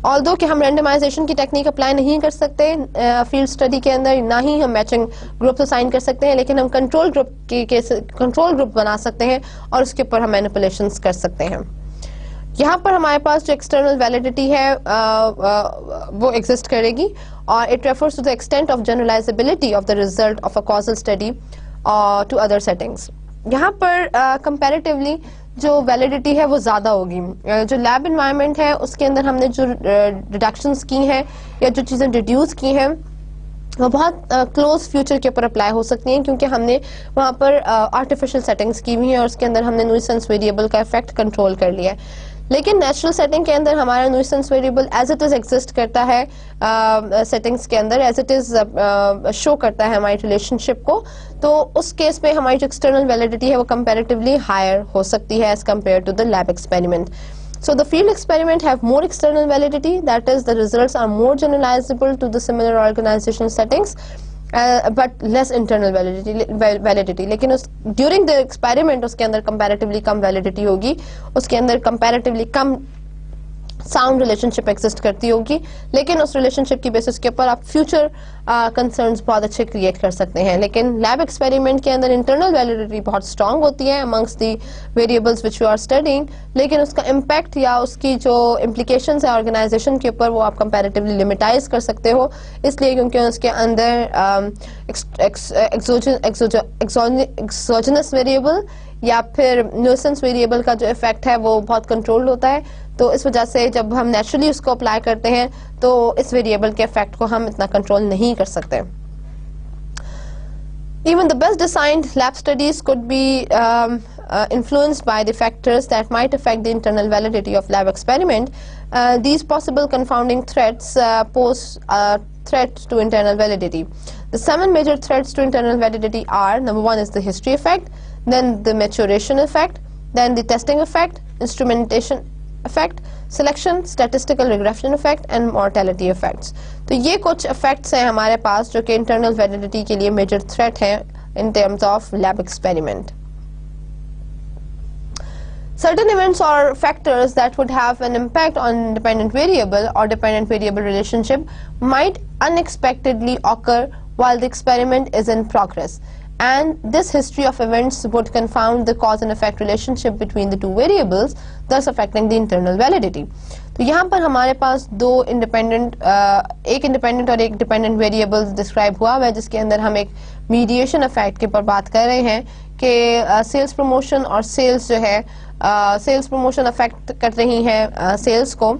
Although कि हम randomization की technique apply नहीं कर सकते field study के अंदर, ना ही हम मैचिंग ग्रुप असाइन कर सकते हैं, लेकिन हम कंट्रोल ग्रुप बना सकते हैं और उसके ऊपर हम मैनिपुलेशंस कर सकते हैं. यहाँ पर हमारे पास जो एक्सटर्नल वैलिडिटी है वो एग्जिस्ट करेगी और it refers to the extent of generalisability of the result of a causal study to other settings. यहाँ पर कंपैरेटिवली जो वैलिडिटी है वो ज़्यादा होगी. जो लैब इन्वायरमेंट है उसके अंदर हमने जो डिडक्शंस की हैं या जो चीज़ें डिड्यूस की हैं वो बहुत क्लोज फ्यूचर के ऊपर अप्लाई हो सकती हैं, क्योंकि हमने वहाँ पर आर्टिफिशियल सेटिंग्स की हुई हैं और उसके अंदर हमने न्यूसेंस वेरिएबल का इफेक्ट कंट्रोल कर लिया है. लेकिन नेचुरल सेटिंग के अंदर हमारा nuisance variable as it is exist करता है सेटिंग्स के अंदर, एज इट इज़ शो करता है हमारी रिलेशनशिप को. तो उस केस में हमारी जो एक्सटर्नल वैलिडिटी है वो कंपैरेटिवली हायर हो सकती है as compare to the lab experiment. So the field experiment have more external validity, that is the results are more generalizable to the similar organizational settings, but less internal validity. लेकिन उस during the experiment उसके अंदर comparatively कम validity होगी, उसके अंदर comparatively कम sound relationship exist करती होगी, लेकिन उस रिलेशनशिप की बेसिस के ऊपर आप फ्यूचर कंसर्न्स बहुत अच्छे क्रिएट कर सकते हैं. लेकिन लैब एक्सपेरिमेंट के अंदर इंटरनल वैलिडिटी बहुत स्ट्रांग होती है amongst the variables which you are studying, लेकिन उसका इम्पैक्ट या उसकी जो इम्प्लीकेशंस है ऑर्गेनाइजेशन के ऊपर वो आप कंपैरेटिवली लिमिटाइज कर सकते हो, इसलिए क्योंकि उसके अंदर एक्सोजेनस वेरिएबल या फिर न्यूसेंस वेरिएबल का जो इफेक्ट है वो बहुत कंट्रोल्ड होता है. तो इस वजह से जब हम नेचुरली उसको अप्लाई करते हैं तो इस वेरिएबल के इफेक्ट को हम इतना कंट्रोल नहीं कर सकते. Even the best designed lab studies could be influenced by the factors that might affect the internal validity of lab experiment. These possible confounding threats pose a threat to internal validity. The 7 major threats to internal validity are: number 1 is the history effect, then the maturation effect, then the testing effect, instrumentation effect, selection, statistical regression effect and mortality effects. तो ये कुछ effects हैं हमारे पास जो कि internal validity के लिए major threat हैं in terms of lab experiment. Certain events or factors that would have an impact on dependent variable or dependent variable relationship might unexpectedly occur while the experiment is in progress, and this history of events would confound the cause and effect relationship between the two variables, thus affecting the internal validity. तो यहाँ पर हमारे पास दो independent एक independent और एक dependent variables describe हुआ है, जिसके अंदर हम एक मीडिएशन इफेक्ट के ऊपर बात कर रहे हैं कि सेल्स प्रमोशन और सेल्स जो है सेल्स प्रमोशन अफेक्ट कर रही हैं सेल्स को,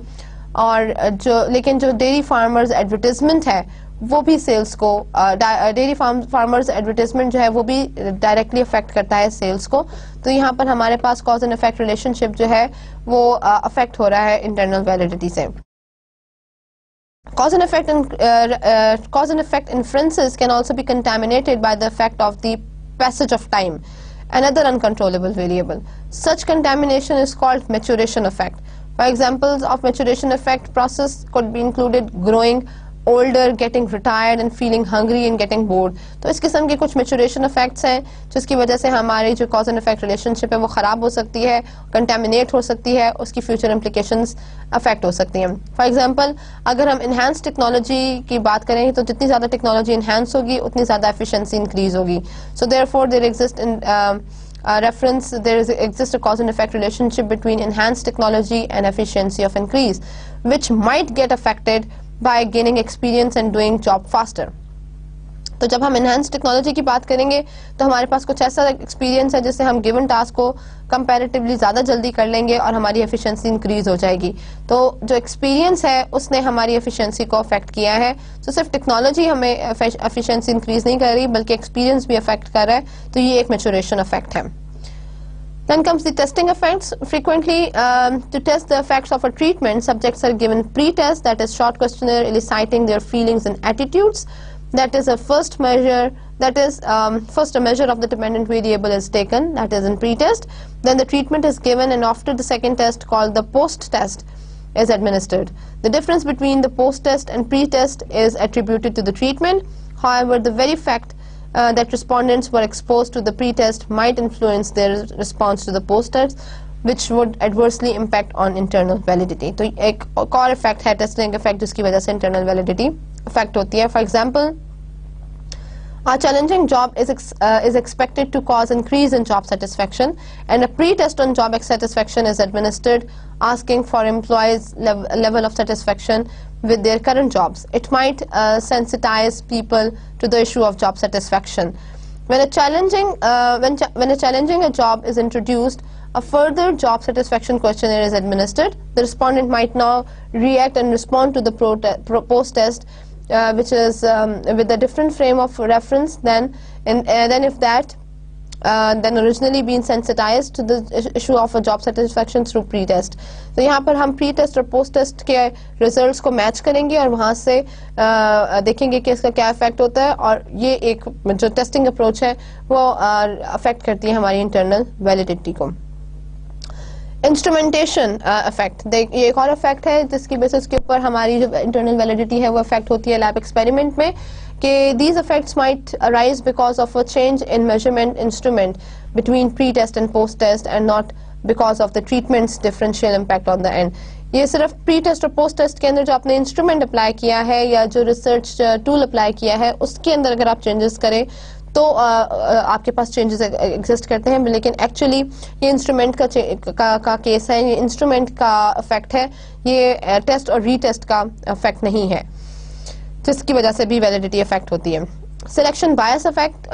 और जो लेकिन जो डेयरी फार्मर्स एडवर्टाइजमेंट है वो भी सेल्स को डेयरी फार्मर्स एडवर्टाइजमेंट जो है वो भी डायरेक्टली अफेक्ट करता है सेल्स को. तो यहाँ पर हमारे पास कॉज एंड इफेक्ट रिलेशनशिप जो है वो अफेक्ट हो रहा है इंटरनल वैलिडिटी से. Cause and effect inferences can also be contaminated by the effect of the passage of time, another uncontrollable variable. Such contamination is called maturation effect. For examples of maturation effect process could be included growing older, getting retired and feeling hungry and getting bored. तो इस किस्म के कुछ maturation effects हैं जिसकी वजह से हमारी जो cause and effect relationship है वो ख़राब हो सकती है, contaminate हो सकती है, उसकी future implications affect हो सकती हैं. For example, अगर हम enhanced technology की बात करें तो जितनी ज़्यादा technology enhance होगी उतनी ज़्यादा efficiency increase होगी. So therefore there exists a cause and effect relationship between enhanced technology and efficiency of increase, which might get affected by gaining experience and doing job faster. तो जब हम enhanced technology की बात करेंगे तो हमारे पास कुछ ऐसा experience है जिससे हम given task को comparatively ज़्यादा जल्दी कर लेंगे और हमारी efficiency increase हो जाएगी. तो जो experience है उसने हमारी efficiency को affect किया है. तो सिर्फ technology हमें efficiency increase नहीं कर रही बल्कि experience भी affect कर रहा है. तो ये एक maturation effect है. Then comes the testing effects. Frequently, to test the effects of a treatment, subjects are given pre-test, that is short questionnaire eliciting their feelings and attitudes. That is a first measure. That is first a measure of the dependent variable is taken, that is in pre-test. Then the treatment is given, and after the second test called the post-test is administered. The difference between the post-test and pre-test is attributed to the treatment. However, the very fact that respondents were exposed to the pre-test might influence their response to the post-test, which would adversely impact on internal validity. तो एक और effect है testing effect जिसकी वजह से internal validity effect होती है. For example, a challenging job is expected to cause increase in job satisfaction, and a pre-test on job satisfaction is administered, asking for employees' level of satisfaction with their current jobs. It might sensitize people to the issue of job satisfaction. When a challenging job is introduced, a further job satisfaction questionnaire is administered. The respondent might now react and respond to the post-test, which is with a different frame of reference than if that then originally been sensitized to the issue of a job satisfaction through pre-test. तो यहाँ पर हम pre-test और post-test के results को match करेंगे और वहाँ से देखेंगे कि इसका क्या effect होता है, और ये एक जो testing approach है वो affect करती है हमारी internal validity को. इंस्ट्रूमेंटेशन इफेक्ट, ये एक और इफेक्ट है जिसकी बेसिस के ऊपर हमारी जो इंटरनल वैलिडिटी है वो इफेक्ट होती है लैब एक्सपेरिमेंट में, कि these effects might arise because of a change in measurement instrument between pre-test and post-test and not because of the treatment's differential impact on the end. ये सिर्फ pre test और post test के अंदर जो आपने instrument apply किया है या जो रिसर्च टूल अप्लाई किया है उसके अंदर अगर आप चेंजेस करें तो आपके पास चेंजेस एग्जिस्ट करते हैं, लेकिन एक्चुअली ये इंस्ट्रूमेंट का केस है, ये इंस्ट्रूमेंट का इफेक्ट है, ये टेस्ट और रीटेस्ट का इफेक्ट नहीं है, जिसकी वजह से भी वैलिडिटी इफेक्ट होती है. Selection bias effect,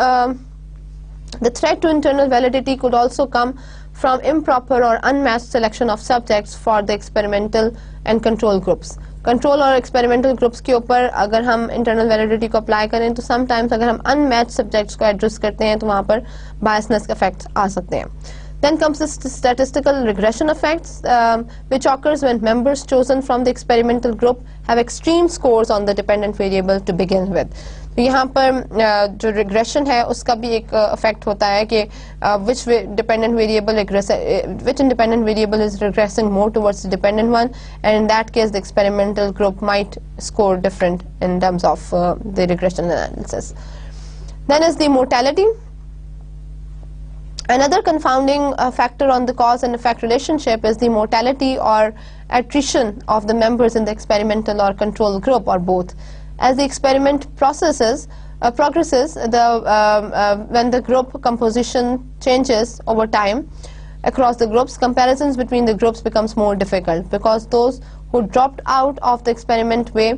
the threat to internal validity could also come from improper or unmatched selection of subjects for the experimental and control groups. Control और एक्सपेरिमेंटल ग्रुप्स के ऊपर अगर हम इंटरनल वैलिडिटी को apply करें तो समटाइम्स अगर हम अनमैच सब्जेक्ट्स को एड्रेस करते हैं तो वहाँ पर बायसनेस के इफेक्ट्स आ सकते हैं. Then comes the statistical regression effects, which occurs when members chosen from the experimental group have extreme scores on the dependent variable to begin with. तो यहाँ पर जो regression है उसका भी एक effect होता है कि which independent variable is regressing more towards the dependent one, and in that case the experimental group might score different in terms of the regression analysis. Then is the mortality. Another confounding factor on the cause and effect relationship is the mortality or attrition of the members in the experimental or control group, or both. As the experiment progresses, when the group composition changes over time across the groups, comparisons between the groups becomes more difficult because those who dropped out of the experiment way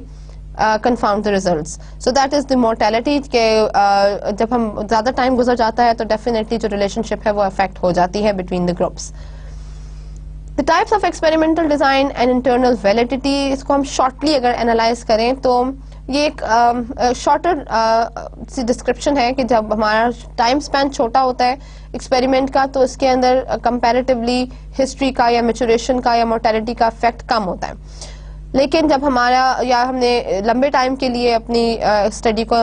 confound the results. So that is the mortality, के जब हम ज़्यादा time गुजर जाता है तो definitely जो relationship है वो affect हो जाती है between the groups. The types of experimental design and internal validity, इसको हम shortly अगर analyze करें तो ये एक shorter सी description है कि जब हमारा time span छोटा होता है experiment का तो इसके अंदर comparatively history का या maturation का या mortality का effect कम होता है. लेकिन जब हमारा या हमने लंबे टाइम के लिए अपनी स्टडी को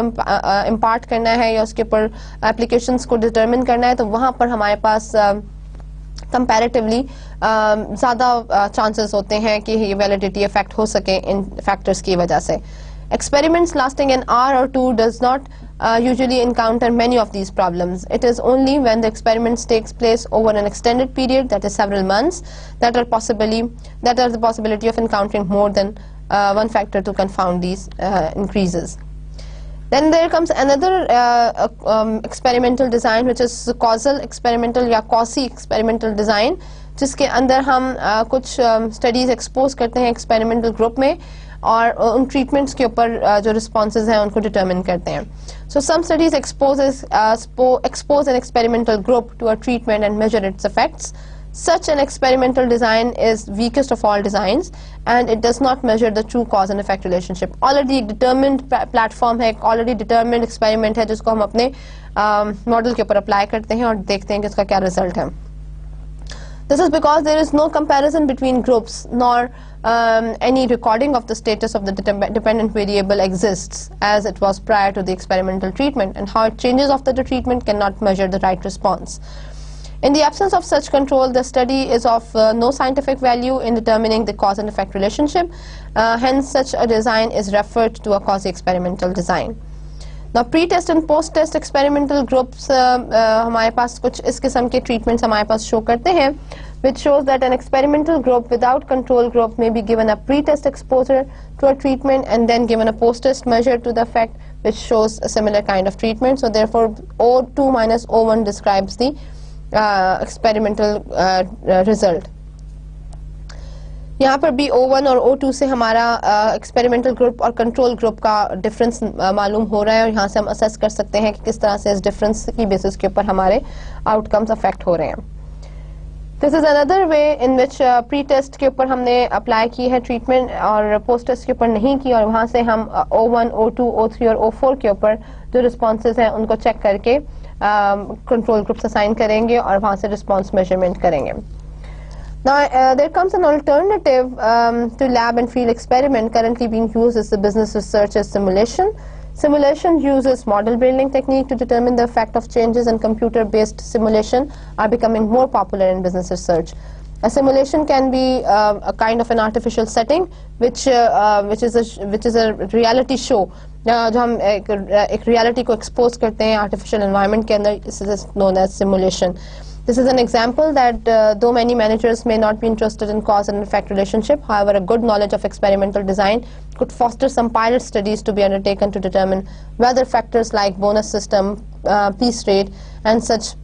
इम्पार्ट करना है या उसके ऊपर एप्लीकेशंस को डिटरमिन करना है तो वहाँ पर हमारे पास कंपैरेटिवली ज़्यादा चांसेस होते हैं कि ये वैलिडिटी इफेक्ट हो सके इन फैक्टर्स की वजह से. Experiments lasting an hour or two does not usually encounter many of these problems. It is only when the experiment takes place over an extended period, that is several months, that are the possibility of encountering more than one factor to confound these increases. Then there comes another experimental design, which is causal experimental या quasi experimental design, जिसके अंदर हम कुछ studies expose करते हैं experimental group में और उन treatments के ऊपर जो responses हैं उनको determine करते हैं. So some studies expose an experimental group to a treatment and measure its effects. Such an experimental design is weakest of all designs and it does not measure the true cause and effect relationship. Already एक determined platform है, already determined experiment है जिसको हम अपने model के ऊपर apply करते हैं और देखते हैं कि इसका क्या result है. This is because there is no comparison between groups nor any recording of the status of the dependent variable exists as it was prior to the experimental treatment, and how it changes after the treatment cannot measure the right response. In the absence of such control, the study is of no scientific value in determining the cause and effect relationship. Hence, such a design is referred to a quasi-experimental design. Now, pre-test and post-test experimental groups हमारे पास कुछ इस किस्म के treatments हमारे पास show करते हैं, which shows that an experimental group without control group may be given a pre-test exposure to a treatment and then given a post-test measure to the effect, which shows a similar kind of treatment. So, therefore, O2 minus O1 describes the experimental result. यहाँ पर भी O1 और O2 से हमारा experimental group और control group का difference मालूम हो रहा है और यहाँ से हम असेस कर सकते हैं कि किस तरह से इस डिफरेंस की बेसिस के ऊपर हमारे आउटकम्स अफेक्ट हो रहे हैं. This is another way in which pre test के ऊपर हमने अप्लाई की है ट्रीटमेंट और पोस्ट टेस्ट के ऊपर नहीं की और वहाँ से हम O1, O2, O3 और O4 के ऊपर जो रिस्पॉन्सेज हैं उनको चेक करके कंट्रोल ग्रुप्स असाइन करेंगे और वहाँ से रिस्पॉन्स मेजरमेंट करेंगे. Now, there comes an alternative to lab and field experiment currently being used as the business research as simulation. Simulation uses model building technique to determine the effect of changes, and computer-based simulation are becoming more popular in business research. A simulation can be a kind of an artificial setting which is a reality show. जो हम एक reality को expose करते हैं artificial environment के अंदर, this is known as simulation. This is an example that though many managers may not be interested in cause and effect relationship, however, a good knowledge of experimental design could foster some pilot studies to be undertaken to determine whether factors like bonus system, piece rate, and such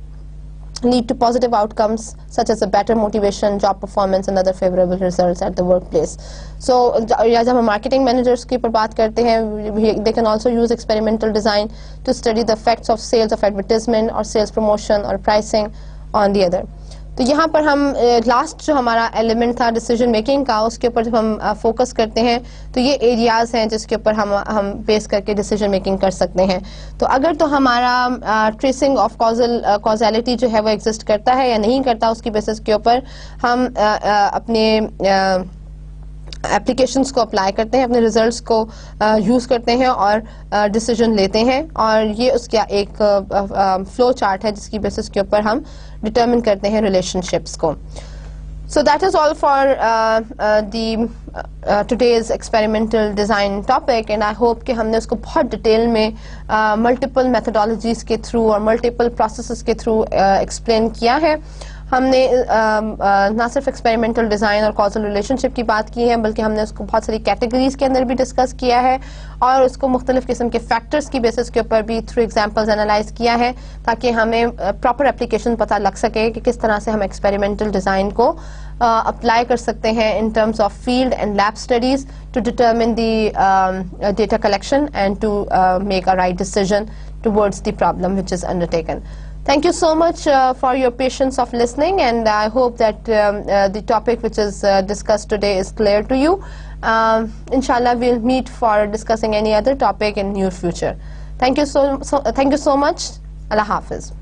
lead to positive outcomes such as a better motivation, job performance, and other favorable results at the workplace. So, जब हम marketing managers की पर बात करते हैं, they can also use experimental design to study the effects of sales of advertisement or sales promotion or pricing on the other. तो यहाँ पर हम लास्ट जो हमारा एलिमेंट था डिसीजन मेकिंग का, उसके ऊपर जब हम फोकस करते हैं तो ये एरियाज हैं जिसके ऊपर हम बेस करके डिसीजन मेकिंग कर सकते हैं. तो अगर तो हमारा ट्रेसिंग ऑफ कॉजैलिटी जो है वो एग्जिस्ट करता है या नहीं करता, उसकी बेसिस के ऊपर हम अपने एप्लीकेशंस को अप्लाई करते हैं, अपने रिजल्ट्स को यूज़ करते हैं और डिसीजन लेते हैं, और ये उसका एक फ्लो चार्ट है जिसकी बेसिस के ऊपर हम डिटरमिन करते हैं रिलेशनशिप्स को. So that is all for today's experimental design topic, and I hope कि हमने उसको बहुत डिटेल में multiple methodologies के थ्रू और multiple processes के थ्रू explain किया है. हमने ना सिर्फ एक्सपेरिमेंटल डिज़ाइन और कॉजल रिलेशनशिप की बात की है, बल्कि हमने उसको बहुत सारी कैटेगरीज के अंदर भी डिस्कस किया है और उसको मुख्तलिफ किस्म के फैक्टर्स की बेसिस के ऊपर भी थ्रू एग्जांपल्स एनालाइज किया है, ताकि हमें प्रॉपर एप्लीकेशन पता लग सके कि किस तरह से हम एक्सपेरिमेंटल डिज़ाइन को अप्लाई कर सकते हैं in terms of field and lab studies to determine the data collection and to make a right decision towards the problem which is undertaken. Thank you so much for your patience of listening, and I hope that the topic which is discussed today is clear to you. Inshallah, we'll meet for discussing any other topic in near future. Thank you so much. Allah Hafiz.